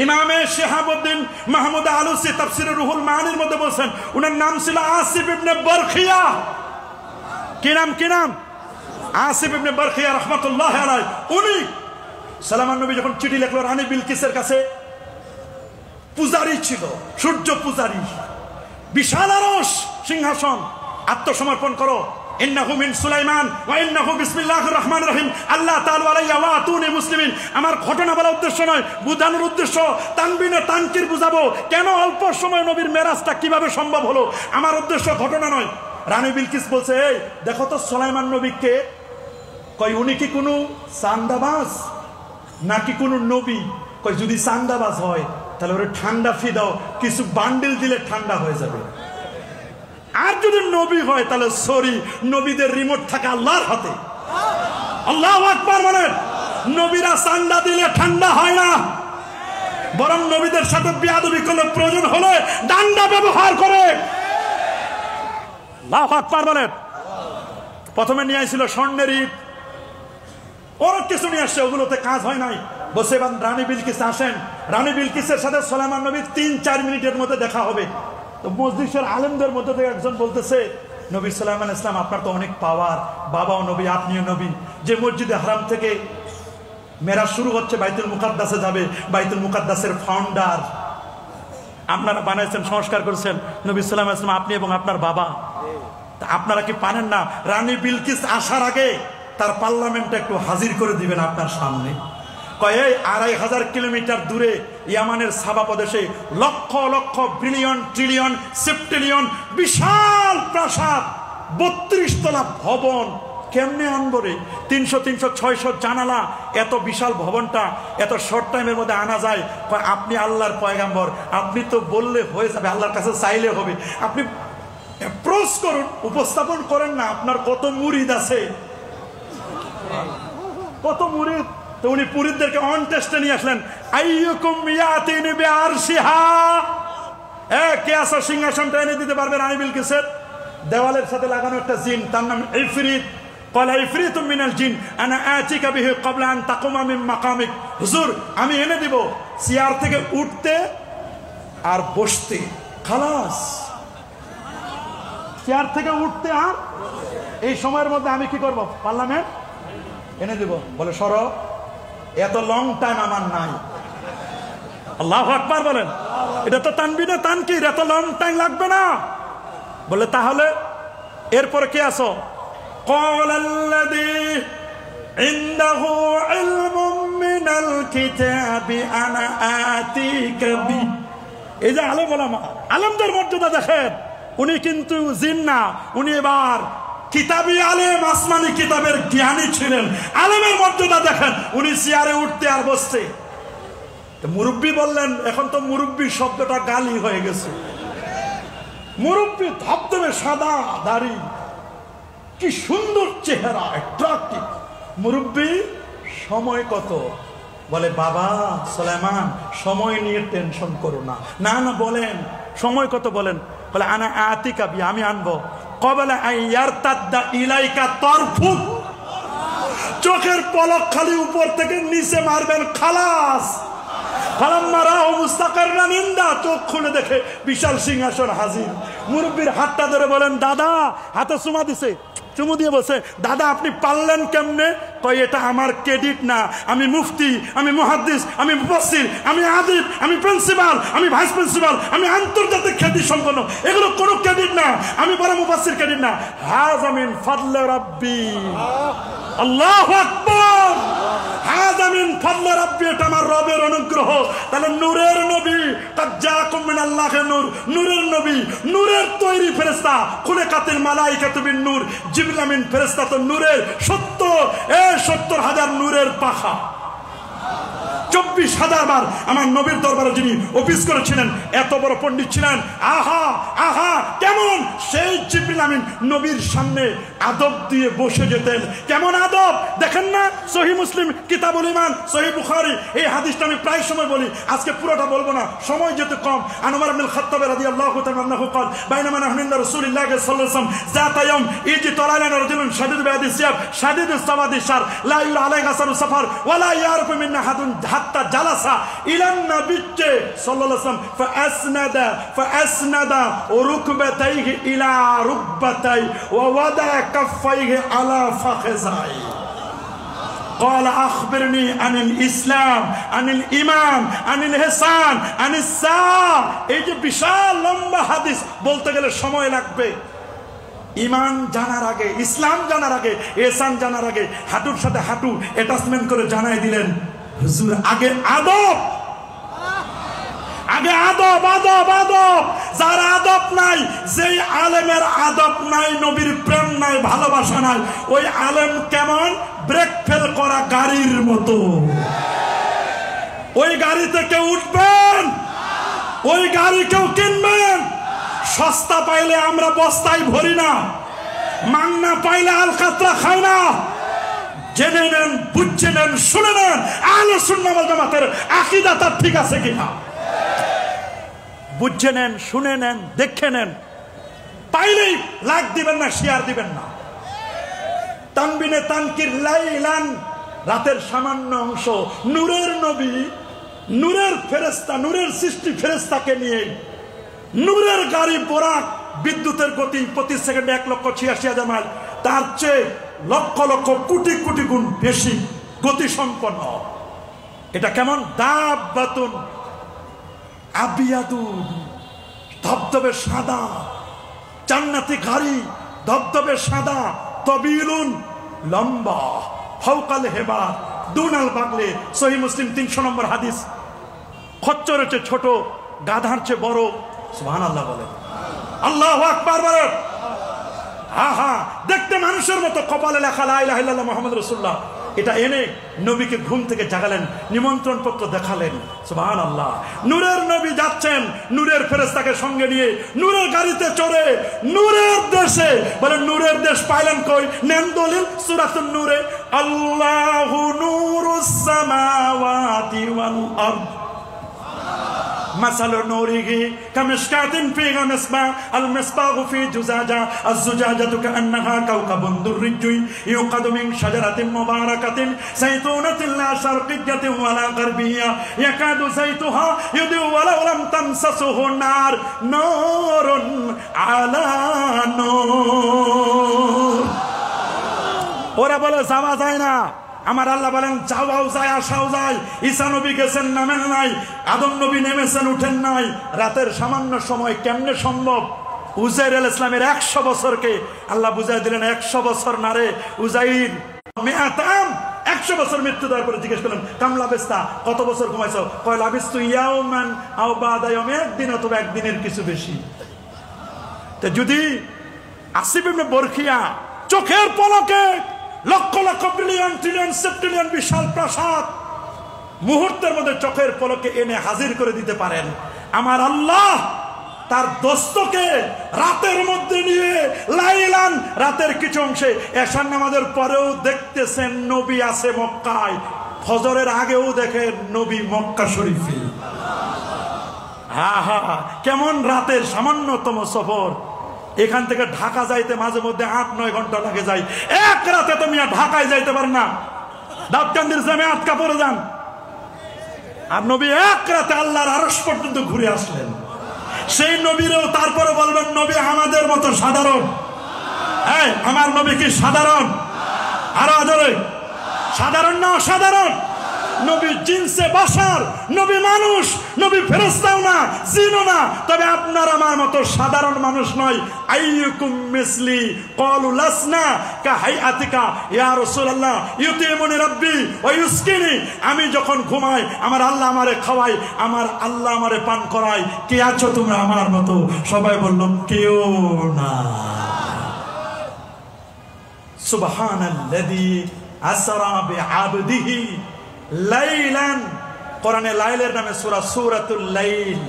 ইমামে শিহাবুদ্দিন মাহমুদ আলুসি তাফসিরে রুহুল মানির মধ্যে বলছেন, উনার নাম ছিল আসিফ ইবনে বরখিয়া। কি নাম? আসিফ ইবনে বরখিয়া রাহমাতুল্লাহি আলাইহি। উনি সুলাইমান নবী যখন চিঠি লিখলো রানী বিলকিসের কাছে, পূজারী ছিল, সূর্য পূজারী, বিশাল আরশ, সিংহাসন, আত্মসমর্পণ করো, ইন্নাহু মিন সুলাইমান ওয়া ইন্নাহু বিসমিল্লাহির রহমানির রহিম, আল্লাহ তাআলা আলাইয়া ওয়া আতুনি মুসলিমিন। আমার ঘটনা বলার উদ্দেশ্য নয়, বুঝানোর উদ্দেশ্য, তানবিনে তানকির বুঝাবো কেন অল্প সময় নবীর মেরাজটা কিভাবে সম্ভব হলো, আমার উদ্দেশ্য ঘটনা নয়। রানী বিলকিস বলছে, এই দেখো তো সুলাইমান নবীকে, কই উনি কি কোনো চান্দাবাজ নাকি কোনো নবী? কই যদি চান্দাবাজ হয় তাহলে ওরে ঠান্ডা ফি দাও, কিছু বান্ডিল দিলে ঠান্ডা হয়ে যাবে। আর যদি নবী হয় তাহলে সরি, নবীদের রিমোট থাকে আল্লাহর হাতে। আল্লাহু আকবার বলেন। নবীরা চান্দা দিলে ঠান্ডা হয় না, বরং নবীদের সাথে বেয়াদবি করলে প্রয়োজন হলে ডান্ডা ব্যবহার করে। আল্লাহু আকবার বলেন। প্রথমে নিয়ে আসছিল স্বর্ণের ইট, ওর কিছু নিয়ে আসছে, ওগুলোতে কাজ হয় নাই। বসে রানী বিলকিস আসেন, রানী বিলকিসের সাথে সুলাইমান নবীর 3-4 মিনিটের মধ্যে দেখা হবে। তো মসজিদের আলেমদের মধ্যে থেকে একজন বলতেছে, নবী সুলাইমান ইসলাম আপনার তো অনেক পাওয়ার, বাবাও নবী আপনিও নবী, যে মসজিদে হারাম থেকে মেরাজ শুরু হচ্ছে বাইতুল মুকাদ্দাসে যাবে, বাইতুল মুকাদ্দাসের ফাউন্ডার আপনারা বানাইছেন, সংস্কার করেছেন নবী সুলাইমান ইসলাম, আপনি এবং আপনার বাবা। আপনারা কি পারেন না রানী বিলকিস আসার আগে তার পার্লামেন্টে একটু হাজির করে দিবেন আপনার সামনে? কয় 2500 কিলোমিটার দূরে ইয়ামানের সাবা প্রদেশে লক্ষ লক্ষ বিলিয়ন ট্রিলিয়ন সেপ্টিলিয়ন বিশাল প্রাসাদ, 32 তলা ভবন কেমনে আনবো রে? 300, 600 জানালা, এত বিশাল ভবনটা এত শর্ট টাইমের মধ্যে আনা যায়? কয় আপনি আল্লাহর পয়গাম্বর, আপনি তো বললে হয়ে যাবে, আল্লাহর কাছে চাইলে হবে, আপনি অ্যাপ্রোচ করুন, উপস্থাপন করেন না আপনার কত মুরিদ আছে, কত মুরিদ। তো উনি পুরীদেরকে অন টেস্টে নিয়ে আসলেন, আইয়ুকুম ইয়াতিনি বিআরশিহা, কে আসো সিংহাসনটা এনে দিতে পারবে রানী বিলকিসের? দেওয়ালের সাথে লাগানো একটা জিন, তার নাম ইফরিত। ক্বালা ইফরিতুম মিনাল জিন আনা আতিকা বিহি ক্বাবলা আন তাকুমা মিন মাকামিক। হুজুর আমি এনে দিব, চেয়ার থেকে উঠতে আর বসতে, খালাস, চেয়ার থেকে উঠতে আর এই সময়ের মধ্যে আমি কি করব? পার্লামেন্ট এনে দিব। বলে সরো, এত লং টাইম আমার নাই। আল্লাহু আকবার বলেন। এটা তো তানবিনে তানকির, এত লং টাইম লাগবে না। বলে তাহলে এরপরে কে আসো? ক্বালাল্লাযী ইনদাহু ইলমুম মিনাল কিতাবি আনা আতিকা বি। এই যে আলেম ওলামা, আলেমদের মর্যাদা দেখেন, উনি কিন্তু জিন না, উনি এবার কিতাবী আলেম, আসমানি কিতাবের জ্ঞানী ছিলেন। আলেমের মর্যাদা দেখেন, উনি চেয়ারে উঠতে আর বসতে। মুরব্বী বললেন, এখন তো মুরব্বী শব্দটা গালি হয়ে গেছে। মুরব্বী ধবধবে সাদা দাড়ি, কি সুন্দর চেহারা, অ্যাট্রাক্টিভ মুরব্বী। সময় কত? বলে বাবা সুলাইমান সময় নিয়ে টেনশন করো না। না না বলেন সময় কত বলেন? বলে আনা আতিকা বি, আমি আনবো। ক্বাবলা আন ইয়ারতাদ্দা ইলাইকা তারফুক, চোখের পলক খালি উপর থেকে নিচে মারবেন, খালাস। ফালাম্মা রাহু মুস্তাকিররান ইনদা, চোখ খুলে দেখে বিশাল সিংহাসন হাজির। মুরব্বীর হাতটা ধরে বলেন, দাদা, হাতে চুমা দিছে, চুমু দিয়ে বলছে, দাদা আপনি পারলেন কেমনে? কই এটা আমার ক্রেডিট না, আমি মুফতি, আমি মুহাদ্দিস, আমি মুফাসসির, আমি আদিব, আমি প্রিন্সিপাল, আমি ভাইস প্রিন্সিপাল, আমি আন্তর্জাতিক খ্যাতি সম্পন্ন, এগুলো কোনো ক্রেডিট না, আমি বড় মুফাসসির ক্রেডিট না। হাযা মিন ফাদলি রাব্বি। আল্লাহু আকবার। হাযা মিন ফাদলি রাব্বি, এটা আমার রবের অনুগ্রহ। তাহলে নূরের নবী, কাদ জাআকুম মিনাল্লাহি নূর, নূরের নবী, নূরের তৈরি ফেরেশতা, খুলিকাতিল মালাইকাতু বিন নূর, জিবরিল আমিন ফেরেশতা তো নূরের। 70,000 নূরের পাখা, 24,000 বার আমার নবীর দরবারে যিনি অফিস করেছিলেন, এত বড় পণ্ডিত ছিলেন। আহা আহা, কেমন সেই জিবরিল আমিন নবীর সামনে আদব দিয়ে বসে যেতেন। কেমন আদব দেখেন না, সহিহ মুসলিম কিতাবুল ঈমান, সহিহ বুখারী। এই হাদিসটা আমি প্রায় সময় বলি, আজকে পুরোটা বলবো না, সময় যেতে কম। আন উমর ইবনুল খাত্তাব রাদিয়াল্লাহু তাআলা আনহু قال بينما نحن عند رسول الله صلى الله عليه وسلم ذات يوم اجى طلع لنا رجل شديد بياض الثياب شديد سواد الشعر لا يرى عليه اثر السفر ولا يعرف منا احد حتى جلس الى النبي صلى الله عليه وسلم فاسند ركبتيه الى ركبتيه ووضع كفيه على فخذيه قال أخبرني عن الإسلام عن الإيمان عن الإحسان عن الساعة। এই যে বিশাল লম্বা হাদিস বলতে গেলে সময় লাগবে। ইমান জানার আগে, ইসলাম জানার আগে, ইহসান জানার আগে হাঁটুর সাথে হাঁটু অ্যাটাচমেন্ট করে জানাই দিলেন হুজুর আগে আদব, আগে আদব আদব আদব। যার আদব নাই, যেই আলেমের আদব নাই, নবীর প্রেম নাই, ভালোবাসা নাই, ওই আলেম কেমন ব্রেক ফেল করা গাড়ির মতো। ওই গাড়িতে কেউ উঠবেন, ওই গাড়ি কেউ কিনবেন। সস্তা পাইলে আমরা বস্তায় ভরি না, মাংনা পাইলে আলকাতরা খাই না। জেনে নেন, বুঝে নেন, শুনে নেন আহলে সুন্নাহ ওয়াল জামাতের আকীদা তার ঠিক আছে কিনা। বুঝে নেন, শুনে নেন, দেখে নেন। পাইলেই লাইক দিবেন না, শেয়ার দিবেন না। তানবিনে তানকির লাইলান, রাতের সামান্য অংশ। নূরের নবী, নূরের ফেরেশতা, নূরের সৃষ্টি ফেরেশতাকে নিয়ে নূরের গাড়ি বোরাক, বিদ্যুতের গতি প্রতি সেকেন্ডে 1,86,000 মাইল, তার চেয়ে লক্ষ লক্ষ কোটি কোটি গুণ বেশি গতি সম্পন্ন। এটা কেমন? দাব্বাতুন আবিয়াদুন, ধবধবে সাদা, জান্নাতি গাড়ি, ধবধবে সাদা, তবিলুন লম্বা, ফাওকাল হেবা দুনাল বাগলে। সহিহ মুসলিম 300 নম্বর হাদিস। খচ্চরের চেয়ে ছোট, গাধার চেয়ে বড়। সুবহানাল্লাহ বলে, আল্লাহু আকবার বলে। আহা, দেখতে মানুষের মতো, কপালে লেখা লা ইলাহা ইল্লাল্লাহ মুহাম্মাদুর রাসূলুল্লাহ। এটা এনে নবীকে ঘুম থেকে জাগালেন, নিমন্ত্রণ পত্র দেখালেন। সুবহানাল্লাহ। নূরের নবী যাচ্ছেন নূরের ফেরেশতাকে সঙ্গে নিয়ে, নূরের গাড়িতে চড়ে, নূরের দেশে। বলে নূরের দেশ পাইলেন কই? নেন দলিল, সূরাতুন নূরে আল্লাহু নূরুস সামাওয়াতি ওয়াল আরদ مثل نوره كمشكاة فيها مصباح المصباح في زجاجة الزجاجة كأنها كوكب دري يوقد من شجرة مباركة زيتونة لا شرقية ولا غربية يكاد زيتها يضيء ولو لم تمسسه النار نور على نور। ওরা বলে যাওয়া যায় না, আমার আল্লাহ বলেন যাওয়াও যায়, আসাও যায়। ঈসা নবী গেছেন, নামেন নাই। আদম নবী নেমেছেন, উঠেন নাই। রাতের সামান্য সময় কেমনে সম্ভব? উজাইর আলাইহিস সালামের 100 বছরকে আল্লাহ বুঝাই দিলেন 100 বছর না রে উজাইর, মেয়াতাম 100 বছর মৃত্যু দেওয়ার পরে জিজ্ঞেস করলেন কামলা বেস্তা, কত বছর ঘুমাইছো? কয় লাবিস্তু ইয়াওমান আও বাদা ইয়াওম, একদিন অথবা একদিনের কিছু বেশি। তো যদি আসিফ ইবনে বরখিয়া চোখের পলকে লক্ষ লক্ষ বিলিয়ন ট্রিলিয়ন সেপ্টিলিয়ন বিশাল প্রাসাদ মুহূর্তের মধ্যে চোখের পলকে এনে হাজির করে দিতে পারেন, আমার আল্লাহ তার দোস্তকে রাতের মধ্যে নিয়ে লাইলান, রাতের কিছু অংশে এশার নামাজের পরেও দেখতেছেন নবী আছে মক্কায়, ফজরের আগেও দেখেন নবী মক্কা শরীফে। হা হা, কেমন রাতের সামান্যতম সফর। এখান থেকে ঢাকা যাইতে মাঝে মধ্যে 8-9 ঘন্টা লাগে যায়। এক রাতে তুমি ঢাকায় যাইতে পারেন না, দাউদকান্দির জামে আটকা পড়ে যান। আর নবী এক রাতে আল্লাহর আরশ পর্যন্ত ঘুরে আসলেন। সেই নবীরও তারপরে বলবেন নবী আমাদের মতো সাধারণ। হ্যাঁ, আমার নবী কি সাধারণ? আরো আদরে, সাধারণ না অসাধারণ? নবী জিনসে বাশার, নবী মানুষ, নবী ফেরেশতাও না, জিনও না, তবে আপনার আমার মতো সাধারণ মানুষ নয়। আইয়ুকুম মিসলি ক্বালু লাসনা কাহাইআতিকা ইয়া রাসূলুল্লাহ ইউতিমুনি রাব্বি ওয়া ইউসকিনি। আমি যখন ঘুমাই আমার আল্লাহ আমারে খাওয়ায়, আমার আল্লাহ আমারে পান করায়। কে আছো তোমরা আমার মতো? সবাই বলল কেউ না। সুবহানাল্লাযী আসরা বিআবদিহি লাইলান। কোরআনে লাইলের নামে সূরা সূরাতুল লাইল।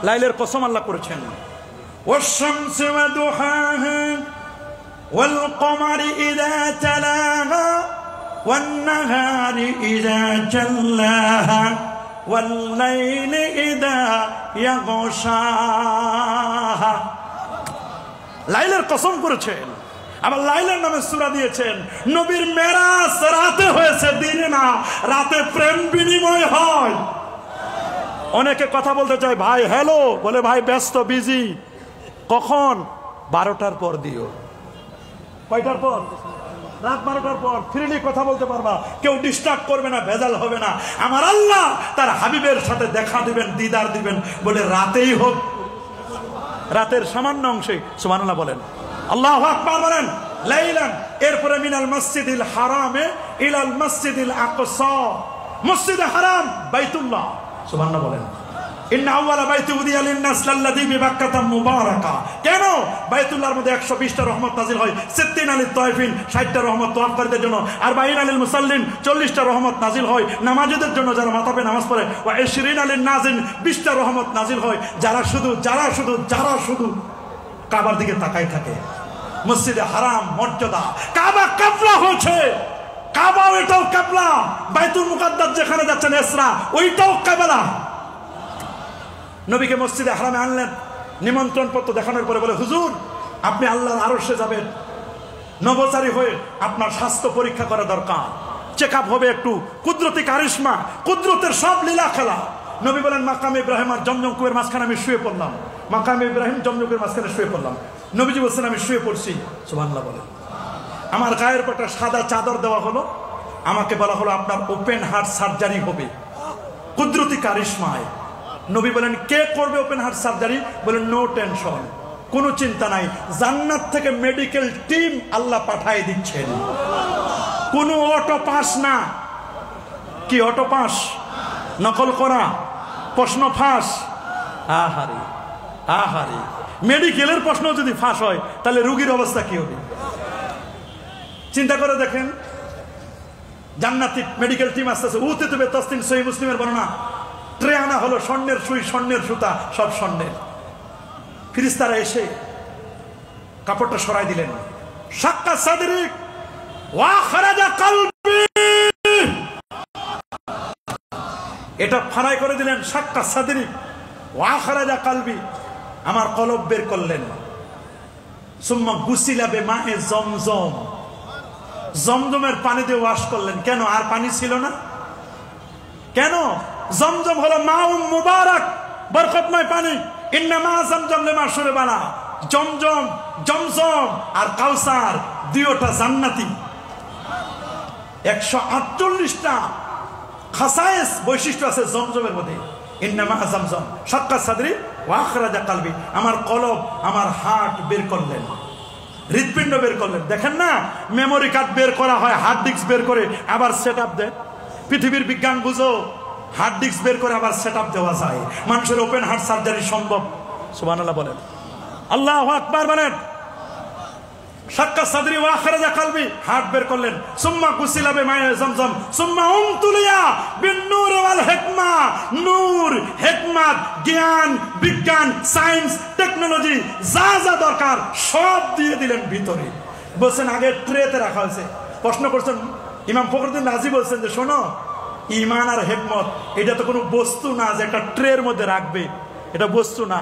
লাইলের কসম আল্লাহ করেছেন। ওয়াশ-শামসি ওয়া দুহাহা ওয়াল কমারি ইযা তালাহা ওয়ান নাহারি ইযা জাল্লাহা ওয়াল লাইলি ইযা ইয়াগশাহা। লাইলের কসম করেছেন, আবার লাইলের নামে সূরা দিয়েছেন। নবীর মেরাজ রাতে হয়েছে, দিনে না। রাতে প্রেম বিনিময় হয়। অনেকে কথা বলতে চায়, ভাই হ্যালো, বলে ভাই ব্যস্ত, বিজি। কখন? 12টার পর দিও। কয়টার পর? রাত 12টার পর ফ্রিলি কথা বলতে পারবা, কেউ ডিস্টার্ব করবে না, ভেজাল হবে না। আমার আল্লাহ তার হাবিবের সাথে দেখা দিবেন, দিদার দিবেন, বলে রাতেই হোক, রাতের সামান্য অংশে। সুবহানাল্লাহ বলেন, আল্লাহু আকবার বলেন। লাইলান, এরপরে মিনাল মসজিদিল হারামে ইলাল মসজিদিল আকসা। মসজিদে হারাম বাইতুল্লাহ। সুবহানাল্লাহ বলেন। ইন্না আউয়ালা বাইতি উদিয়া লিন-নাস লাল্লাযী বিবাক্কাতা মুবারাকা। কেন? বাইতুল্লাহর মধ্যে 120টা রহমত নাজিল হয়। 60 আলিত তাওয়াফিন, 60টা রহমত তাওয়াফকারীদের জন্য। আর 40 আলিল মুসাল্লিন, 40টা রহমত নাজিল হয় নামাজীদের জন্য, যারা মাথাপে নামাজ পড়ে। ওয়া 20 আলিন নাজিন, 20টা রহমত নাজিল হয় যারা শুধু কাবার দিকে তাকাই থাকে। মসজিদে হারাম মর্যাদা, কাবা কিবলা হচ্ছে। কাবা ওইটাও কিবলা। বাইতুল মুকাদ্দাস যেখানে যাচ্ছেন ইসরা, ওইটাও কিবলা। নবীকে মসজিদে হারামে আনলেন, নিমন্ত্রণ পত্র দেখানোর পরে বলে, হুজুর আপনি আল্লাহর আরশে যাবেন, নবচারী হয়ে আপনার স্বাস্থ্য পরীক্ষা করা দরকার, চেক আপ হবে একটু। কুদরতি কারিশমা, কুদরতের সব লীলা খেলা। নবী বলেন, মাকাম ইব্রাহিম আর জমজম কুয়ের মাঝখানে আমি শুয়ে পড়লাম। মাকাম ইব্রাহিম জমজম কুয়ের মাঝখানে শুয়ে পড়লাম। নবীজি বলছেন, আমি শুয়ে পড়ছি। সুবহানাল্লাহ বলেন। আমার গায়ের উপর একটা সাদা চাদর দেওয়া হলো, আমাকে বলা হলো আপনার ওপেন হার্ট সার্জারি হবে। কুদরতি কারিশমায় নবী বলেন, কে করবে ওপেন হার্ট সার্জারি? বলেন, নো টেনশন, কোনো চিন্তা নাই, জান্নাত থেকে মেডিকেল টিম আল্লাহ পাঠায় দিচ্ছেন। কোনো অটো পাস না। কি অটো পাস? নকল করা, প্রশ্ন ফাঁস। আহারে আহারে, মেডিকেলের প্রশ্ন যদি ফাঁস হয় তাহলে রোগীর অবস্থা কি হবে? চিন্তা করে দেখেন। জান্নাতি মেডিকেল টিম আসতেছে। উতিবে তাসতিন, সহিহ মুসলিমের বর্ণনা। ট্রে আনা হলো, স্বর্ণের সুই, স্বর্ণের সুতা, সব স্বর্ণের। ফেরেশতারা এসে কাপড়টা সরাই দিলেন। শাক্কা সাদরি ওয়া খারাজা কলবি, এটা ফারাই করে দিলেন। শাক্কা সাদরি ওয়া খারাজা কলবি, আমার কলব বের করলেন। সুম্মা গুসিলা বিমায়ে জমজম, জমজমের পানি দিয়ে ওয়াশ করলেন। কেন? আর পানি ছিল না। কেন? জমজম হলো মাউম মুবারক, বরকতময় পানি। ইন্নামা জমজম লিমা শুরিবালা। জমজম, জমজম আর কাউসার দুইটা জান্নাতি। 148টা খাসায়েস, বৈশিষ্ট্য আছে জমজমের মধ্যে। ইন্নামা জমজম শাক্কা সাদরি ওয়া আখরাজা কলবি, আমার কলব, আমার হার্ট বের করলেন, হৃদপিণ্ড বের করলেন। দেখেন না, মেমোরি কার্ড বের করা হয়, হার্ড ডিস্ক বের করে আবার সেট আপ দেয়। পৃথিবীর বিজ্ঞান বুঝো, হার্ড ডিস্ক বের করে আবার সেট আপ দেওয়া যায়। মানুষের ওপেন হার্ট সার্জারি সম্ভব। সুবহানাল্লাহ বলেন, আল্লাহু আকবার বলেন। শাক্কা সাদরি ওয়া আখরাজা কলবি, হার্ট বের করলেন। সুম্মা গুসিলা বিমায়ে জমজম সুম্মা উমতুলিয়া বিন-নূর ওয়াল হিকমা, নূর, হিকমত, জ্ঞান, বিজ্ঞান, সায়েন্স, টেকনোলজি, যা যা দরকার সব দিয়ে দিলেন ভিতরে। বলছেন আগে ট্রেতে রাখা হয়েছে। প্রশ্ন করছেন ইমাম ফখরুদ্দিন রাজি, বলছেন যে শোনো, ঈমান আর হিকমত এটা তো কোনো বস্তু না যে একটা ট্রের মধ্যে রাখবে, এটা বস্তু না।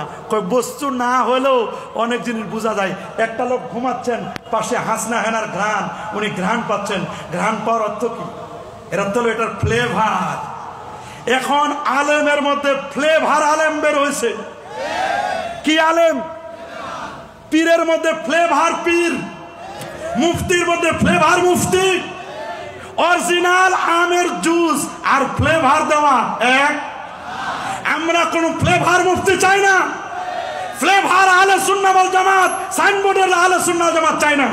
বস্তু না হলেও অনেক জিনিস বোঝা যায়। একটা লোক ঘুমাচ্ছেন, পাশে হাসনা হেনার ঘ্রাণ, উনি ঘ্রাণ পাচ্ছেন। ঘ্রাণ পাওয়ার অর্থ কি? এর অর্থ হলো এটার ফ্লেভার। এখন আলেমের মধ্যে ফ্লেভার আলেম বের হয়েছে। কি আলেম? পীরের মধ্যে ফ্লেভার পীর, মুফতির মধ্যে ফ্লেভার মুফতি। অরিজিনাল আমের জুস আর ফ্লেভার দেওয়া এক। আমরা কোন ফ্লেভার মুফতি চাই না। ফ্লেভার আহলে সুন্নাহ ওয়াল জামাত, সাইনবোর্ডের আহলে সুন্নাহ ওয়াল জামাত চাই না।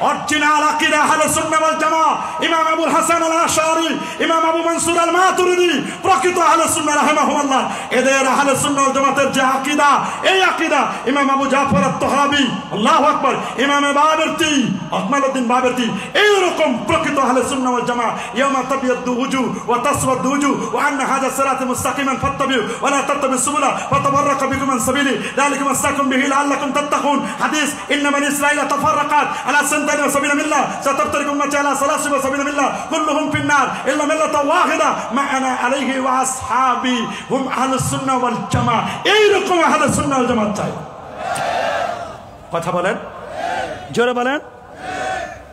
অরিজিনাল আকীদা আহলে সুন্নাহ ওয়াল জামাত ইমাম আবুল হাসান আল আশআরী, ইমাম আবু মনসুর আল মাতুরিদি, প্রকৃত আহলে সুন্নাহ রাহিমাহুল্লাহ, এদের আহলে সুন্নাহ ওয়াল জামাতের যে আকীদা, এই আকীদা ইমাম আবু জাফর আত-তাহাবী, আল্লাহু আকবার, ইমাম বাবরতি, আকমালউদ্দিন বাবরতি, এই রকম প্রকৃত আহলে সুন্নাহ ওয়াল জামাত ইয়াউমা তাবিয়াদু উজু ওয়া তাসওয়াদু উজু ওয়া আন্না হাযা সিরাতাল মুস্তাকিমান ফাত্তাবিউ ওয়া লা তাত্তাবিস সুবুলা ফাতাফাররাকা বিকুম আন সাবিলি যালিকুম আসাকুম বিহি লাআল্লাকুম তাত্তাকুন। হাদিস ইন্না বানি ইসরাঈলা তাফাররাকাত আলা 72 মিল্লাহ সাতাফতারিকুম মা আলা 73 মিল্লাহ কুল্লুহুম ফিন-নার ইল্লা মিল্লাতা ওয়াহিদা মা আনা আলাইহি ওয়া আসহাবি হুম আহলুস সুন্নাহ ওয়াল জামাত। এই রকম আহলুস সুন্নাহ ওয়াল জামাত চাই। কথা বলেন, জোরে বলেন।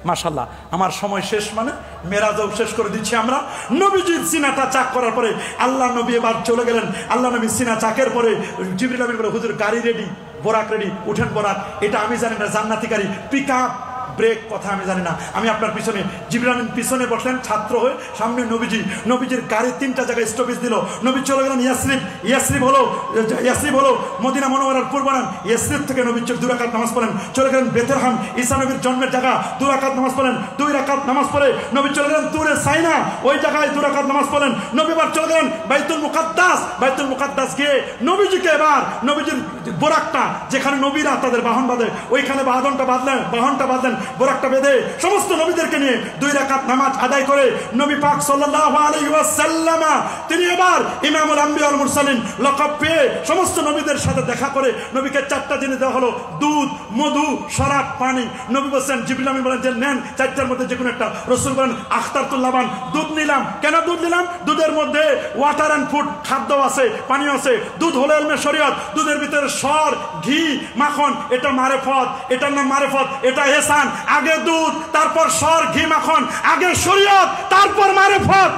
মাশাআল্লাহ, আমার সময় শেষ, মানে মেরাজও শেষ করে দিচ্ছি আমরা। নবীজির সিনাটা চাক করার পরে আল্লাহ নবী এবার চলে গেলেন। আল্লাহ নবী সিনা চাকের পরে জিবরিল আমিন বলে, হুজুর গাড়ি রেডি, বোরাক রেডি, উঠেন বোরাক। এটা আমি জানি না, জান্নাতি গাড়ি, পিকআপ, ব্রেক কথা আমি জানি না। আমি আপনার পিছনে, জিবরিল আমিন পিছনে বসলেন ছাত্র হয়ে, সামনে নবীজি। নবীজির গাড়ি 3টা জায়গায় স্টপেজ দিল। নবী চলে গেলেন ইয়াসরিব। ইয়াসরিব হলো মদিনা মুনাওয়ারার পূর্ব নাম। ইয়াসরিব থেকে নবী 2 রাকাত নামাজ পড়েন, চলে গেলেন বেথলেহেম, ঈসা নবীর জন্মের জায়গা, 2 রাকাত নামাজ পড়েন। 2 রাকাত নামাজ পড়ে নবী চলে গেলেন তুরে সাইনা, ওই জায়গায় 2 রাকাত নামাজ পড়েন। নবী এবার চলে গেলেন বাইতুল মুকাদ্দাস। বাইতুল মুকাদ্দাস গিয়ে নবীজিকে এবার নবীজির বোরাকটা, যেখানে নবীরা তাদের বাহন বাঁধে, ওইখানে বাহনটা বাঁধলেন, বোরাকটা বেঁধে সমস্ত নবীদেরকে নিয়ে 2 রাকাত নামাজ আদায় করে নবী পাক সাল্লাল্লাহু আলাইহি ওয়াসাল্লাম তিনি এবার ইমামুল আম্বিয়া ওয়াল মুরসালিন লকব পেয়ে সমস্ত নবীদের সাথে দেখা করে নবীকে 4টা জিনিস দেওয়া হলো, দুধ, মধু, শরাব, পানি। নবী বলেন, জিবরিল আমিন বলেন যে নেন 4টার মধ্যে যে কোনো একটা। রাসূল বলেন আখতারতুল লাবান, দুধ নিলাম। কেন দুধ নিলাম? দুধের মধ্যে ওয়াটার অ্যান্ড ফুড, খাদ্য আছে, পানি আছে। দুধ হলো ইলমে শরীয়ত, দুধের ভিতরে সর, ঘি, মাখন, এটা মারেফত, এটার নাম মারেফত, এটা ইহসান। আগে দুধ, তারপর সর, ঘি, মাখন, আগে শরীয়ত, তারপর মারেফত।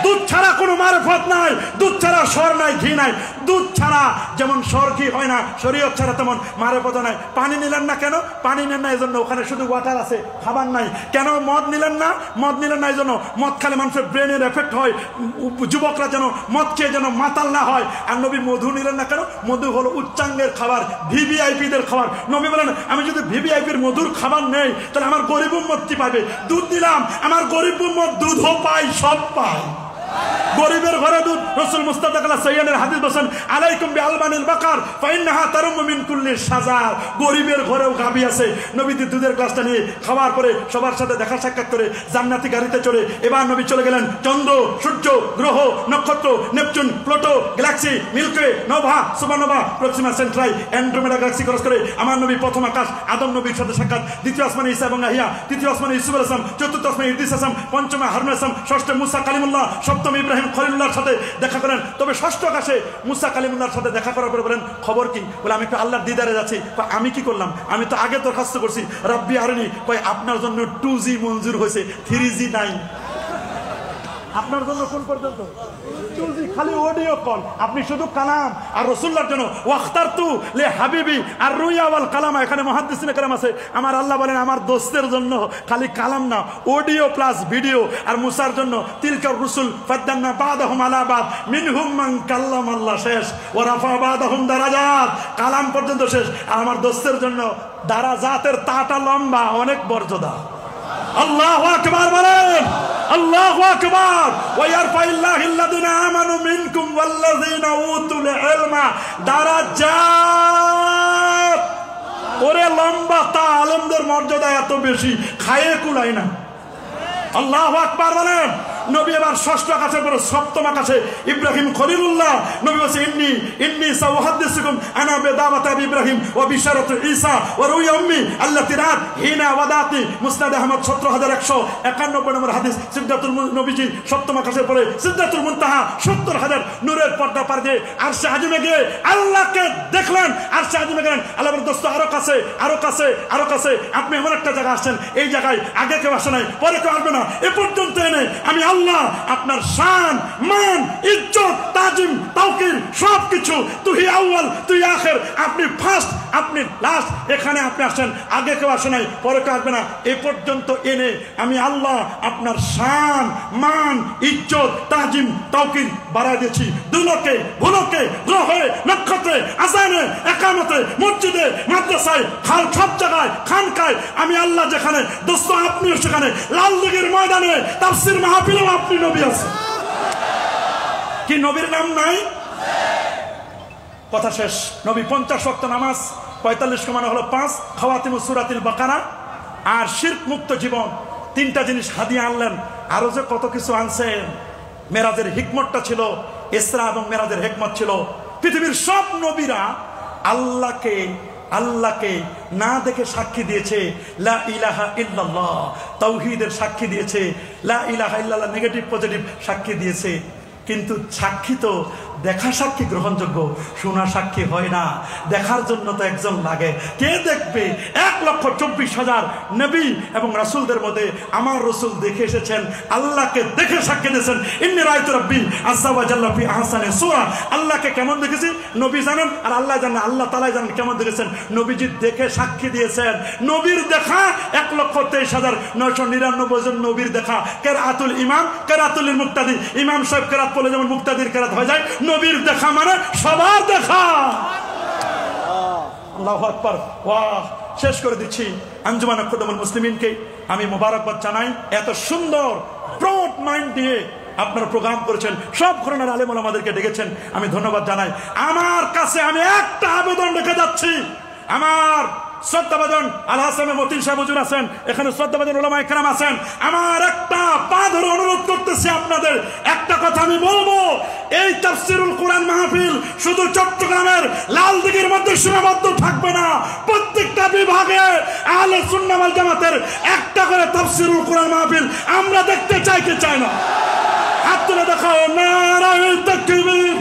দুধ ছাড়া কোনো মারেফত নাই, দুধ ছাড়া সর নাই, ঘি নাই। দুধ ছাড়া যেমন সর ঘি হয় না, শরীয়ত ছাড়া তেমন মারেফত নাই। পানি নিলেন না কেন? পানি নেন না এই জন্য ওখানে শুধু ওয়াটার আছে, খাবার নাই। কেন মদ নিলেন না? মদ নিলেন না এই জন্য মদ খেলে মানুষের ব্রেনের এফেক্ট হয়, যুবকরা যেন মদ খেয়ে যেন মাতাল না হয়। আর নবী মধু নিলেন না কেন? মধু হলো উচ্চাঙ্গের খাবার, ভিভিআইপিদের খাবার। নবী বলেন আমি যদি ভিভিআইপির মধুর খাবার নেই তাহলে আমার গরিব উম্মত কি পাবে? দুধ দিলাম, আমার গরিব উম্মত দুধও পায়, সব পায়। গরিবের ঘরে দুধ। রাসূল মুস্তাদাক আলা সাইয়্যিদের হাদিস বলেন আলাইকুম বিআলবানিল বাকার ফাইন্নাহা তারুম্মু মিন কুল্লি শাজার। গরিবের ঘরেও গাভী আছে। নবীজি দুধের গ্লাসটা নিয়ে খাওয়ার পরে সবার সাথে দেখা সাক্ষাৎ করে জান্নাতি গাড়িতে চড়ে এবার নবী চলে গেলেন চন্দ্র, সূর্য, গ্রহ, নক্ষত্র, Neptune, Pluto, galaxy, Milky Way, nova, supernova, Proxima Centauri, Andromeda galaxy cross করে আমার নবী প্রথম আকাশ আদম নবীর সাথে সাক্ষাৎ, দ্বিতীয় আসমানে ঈসা এবং ইয়াহইয়া, তৃতীয় আসমানে ইউসুফ আলাইহিস সালাম, চতুর্থ আসমানে ইদ্রিস আলাইহিস সালাম, পঞ্চমে হারুন আলাইহিস সালাম, ষষ্ঠে মুসা কালিমুল্লাহ, সপ্তমে ইব্রাহিম খলিলুল্লাহর সাথে দেখা করেন। তবে ষষ্ঠ আকাশে মুসা কালিমুল্লাহর সাথে দেখা করার পরে বলেন খবর কি? বলে আমি একটু আল্লাহর দিদারে যাচ্ছি। আমি কি করলাম? আমি তো আগে দরখাস্ত করছি রব্বি আরিনি, কই আপনার জন্য 2G মঞ্জুর হয়েছে, 3G নাই। আপনার জন্য কোন পর্যন্ত? 2G, খালি অডিও কল। আপনি শুধু কালাম আর রাসূলুল্লাহর জন্য ওয়াখতারতু লি হাবিবি আর রুয়া ওয়াল কালাম। এখানে মুহাদ্দিসিনে কালাম আছে। আমার আল্লাহ বলেন আমার দোস্তের জন্য খালি কালাম না, অডিও প্লাস ভিডিও। আর মুসার জন্য তিলকার রুসুল ফাদ্দালনা বাদাহুম আলা বাদ মিনহুম মান কাল্লামাল্লাহ শেষ ওয়া রাফা বাদাহুম দারাজাত, কালাম পর্যন্ত শেষ। আর আমার দোস্তের জন্য দারাজাতের তাটা লম্বা, অনেক মর্যাদা। আল্লাহু আকবার বলেন, আল্লাহু আকবার। ওয়া ইয়ারফাইল্লাহুল্লাযিনা আমানু মিনকুম ওয়াল্লাযিনা উতুল ইলমা দারাজাত। ওরে লম্বা তা, আলেমদের মর্যাদা এত বেশি, খায়ে কুলায় না। আল্লাহু আকবার বলেন। নবী এবার ষষ্ঠ আকাশের পরে সপ্তম আকাশে ইব্রাহিম খলিলুল্লাহ। নবী বলেছে ইন্নী সাউহাদ্দিসুকুম আনা বিদাওয়াত ইব্রাহিম ওয়া বিশারাতু ঈসা ওয়া রুয়া উম্মি আল্লাতী রাত হিনা ওয়াদাতি। মুসনাদ আহমদ 17091 নম্বর হাদিস। সিদরাতুল নবীজি সপ্তম আকাশের পরে সিদরাতুল মুনতাহা 70000 নূরের পর্দা পার দিয়ে আরশে আজিমে গিয়ে আল্লাহকে দেখলেন। আরশে আজিমে গেলেন, আল্লাহ বলেন দোস্ত আরো কাছে, আরো কাছে, আরো কাছে। আপনি এমন একটা জায়গা আসছেন, এই জায়গায় আগে কেউ আসে নাই, পরে কেউ আসবে না, এ পর্যন্ত এনে আমি আল্লাহ আপনার শান, মান, ইজ্জত, তাজিম, তাওকির সবকিছু, তুই আউয়াল তুই আখের, আপনি ফার্স্ট আপনি লাস্ট, এখানে আপনি আসেন, আগে কেউ আসে নাই, পরে কেউ আসবে না, এ পর্যন্ত এনে আমি আল্লাহ আপনার শান, মান, ইজ্জত, তাজিম, তাওকির বাড়াই দিয়েছি। দুলোকে ভুলোকে গ্রহে নক্ষত্রে আজানে একামতে মসজিদে মাদ্রাসায় খাল সব জায়গায় খানকায় আমি আল্লাহ যেখানে, দোস্ত আপনিও সেখানে, লাল দিঘির ময়দানে তাফসীর মাহফিলেও আপনি নবী আছে। কি নবীর নাম নাই? কথা শেষ। নবী 50 ওয়াক্ত নামাজ, 45 কমানো হলো 5, খাওয়াতিমু সূরাতুল বাকারা, আর শিরক মুক্ত জীবন, 3টা জিনিস হাদিয়া আনলেন। আরো যে কত কিছু আনছেন। মেরাজের হিকমতটা ছিল, ইসরা এবং মেরাজের হিকমত ছিল, পৃথিবীর সব নবীরা আল্লাহকে না দেখে সাক্ষী দিয়েছে লা ইলাহা ইল্লাল্লাহ, তাওহীদের সাক্ষী দিয়েছে, লা ইলাহা ইল্লাল্লাহ নেগেটিভ পজিটিভ সাক্ষী দিয়েছে। কিন্তু সাক্ষী তো দেখা সাক্ষী গ্রহণযোগ্য, শোনা সাক্ষী হয় না। দেখার জন্য তো একজন লাগে। কে দেখবে? 1,24,000 নবী এবং রাসূলদের মধ্যে আমার রাসূল দেখে এসেছেন, আল্লাহকে দেখে সাক্ষী দিয়েছেন। ইন্নী রাআইতু রাব্বী আযজা ওয়া জাল্লা ফি আহসানি সূরা। আল্লাহকে কেমন দেখেছি নবী জানেন, আর আল্লাহ জানেন, আল্লাহ তাআলাই জানেন কেমন দেখেছেন। নবীজি দেখে সাক্ষী দিয়েছেন। নবীর দেখা 1,23,999 জন নবীর দেখা। কেরাতুল ইমাম, কেরাতুল মুক্তাদি, ইমাম সাহেব কেরাত বলে যেমন মুক্তাদির কেরাত হয়ে যায়, নবীর দেখা মানে সবার দেখা। আল্লাহু আকবার। ওয়াহ, শেষ করে দিচ্ছি। আঞ্জুমানে খুদামুল মুসলিমিনকে আমি মোবারকবাদ জানাই। এত সুন্দর ব্রড মাইন্ড দিয়ে আপনারা প্রোগ্রাম করেছেন, সব ঘরানার আলেম ওলামাদেরকে ডেকেছেন, আমি ধন্যবাদ জানাই। আমার কাছে আমি একটা আবেদন রেখে যাচ্ছি। আমার শ্রদ্ধাভাজন আল হাসান মতিন সাহেব হুজুর আছেন, এখানে শ্রদ্ধাভাজন উলামায়ে কেরাম আছেন। আমার একটা পা ধরে অনুরোধ করতেছি আপনাদের, একটা কথা আমি বলবো, এই তাফসীরুল কোরআন মাহফিল শুধু চট্টগ্রামের লালদিঘির মধ্যে সীমাবদ্ধ থাকবে না। প্রত্যেকটা বিভাগে আহলে সুন্নাহ ওয়াল জামাতের একটা করে তাফসীরুল কোরআন মাহফিল আমরা দেখতে চাই কি চাই না? হাত তুলে দেখাও। নারায়ে তাকবীর,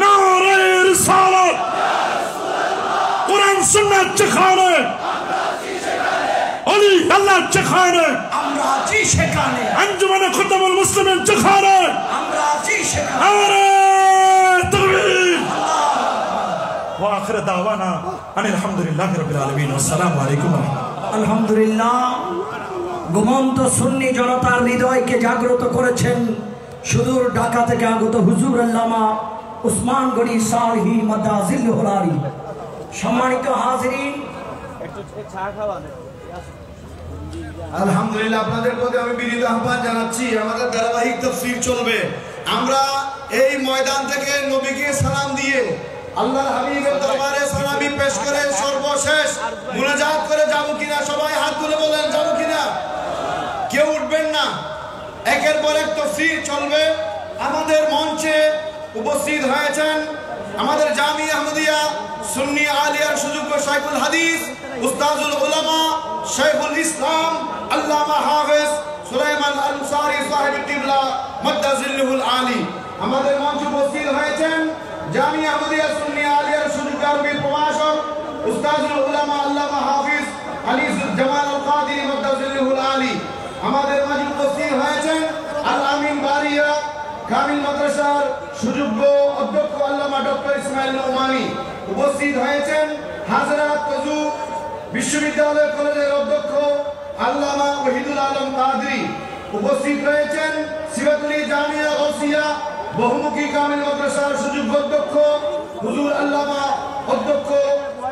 নারায়ে রিসালাত, কোরআন সুন্নাত যেখানে, ওলি আল্লাহ যেখানে, আমরা আছি সেখানে। আঞ্জুমানে খুদামুল মুসলিমিন যেখানে, আমরা আছি সেখানে। নারায়ে তাকবীর। ওয়া আখিরু দাওয়ানা আনিল হামদুলিল্লাহি রাব্বিল আলামিন। আসসালামু আলাইকুম। আলহামদুলিল্লাহ, ঘুমন্ত সুন্নি জনতার হৃদয়কে জাগ্রত করেছেন সুদূর ঢাকা থেকে আগত হুজুর আল্লামা উসমান গনি সালহি মাদাজিল্লুহুল আলী। সম্মানিত হাজিরিন, আলহামদুলিল্লাহ, আপনাদের প্রতি আমি বিনীত আহ্বান জানাচ্ছি। আমাদের ধারাবাহিক তাফসীর চলবে। আমরা এই ময়দান থেকে নবীকে সালাম দিয়ে আল্লাহর হাবিবের দরবারে সালামি পেশ করে সর্বশেষ মুনাজাত করে যাব কিনা? সবাই হাত তুলে বলেন যাব কিনা? কেউ উঠবেন না। একের পর এক তাফসীর চলবে। আমাদের মঞ্চে উপস্থিত হয়েছেন আমাদের জামিয়া আহমদিয়া সুন্নি আলিয়ার সুযোগ্য শাইখুল হাদিস, উস্তাজুল উলামা, শাইখুল ইসলাম, আল্লামা হাফেজ সুলাইমান আনসারী সাহেব কিবলা মাদাজিল্লুহুল আলী। আমাদের মঞ্চে উপস্থিত হয়েছেন জামিয়া আহমদিয়া সুন্নি আলিয়ার সুযোগ্য আরবি প্রভাষক উস্তাজুল উলামা আল্লামা হাফেজ আলিজুল জামাল আল কাদিরি মাদাজিল্লুহুল আলী। আমাদের মাঝে উপস্থিত হয়েছেন আল আমিন বারিয়া কামিল মাদ্রাসার সুযোগ্য অধ্যক্ষ আল্লামা ডক্টর ইসমাইল নোমানী। উপস্থিত হয়েছেন হাজরাত তজু বিশ্ববিদ্যালয় কলেজের অধ্যক্ষ আল্লামা ওহিদুল আলম কাদরি। উপস্থিত রয়েছেন সিরাতুল জামিয়া গাউসিয়া বহুমুখী কামিল মাদ্রাসার সুযোগ্য অধ্যক্ষ হুজুর আল্লামা অধ্যক্ষ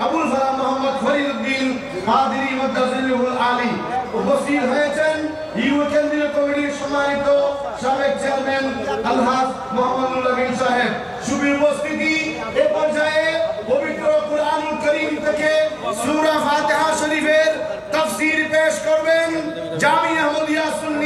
আবুল ফালাহ মোহাম্মদ ফরিদউদ্দিন কাদরি মাদাজিল্লুহুল আলী। উপস্থিত হয়েছেন ইউ কেন্দ্রীয় কমিটির সম্মানিত সাবেক চেয়ারম্যান আলহাজ মোহাম্মদ নবীন সাহেব। সুবীর উপস্থিতি। এ পর্যায়ে পবিত্র কুরআনুল কারীম থেকে সূরা ফাতিহা শরীফের তাফসীর পেশ করবেন জামিয়া আহমদিয়া সুন্নি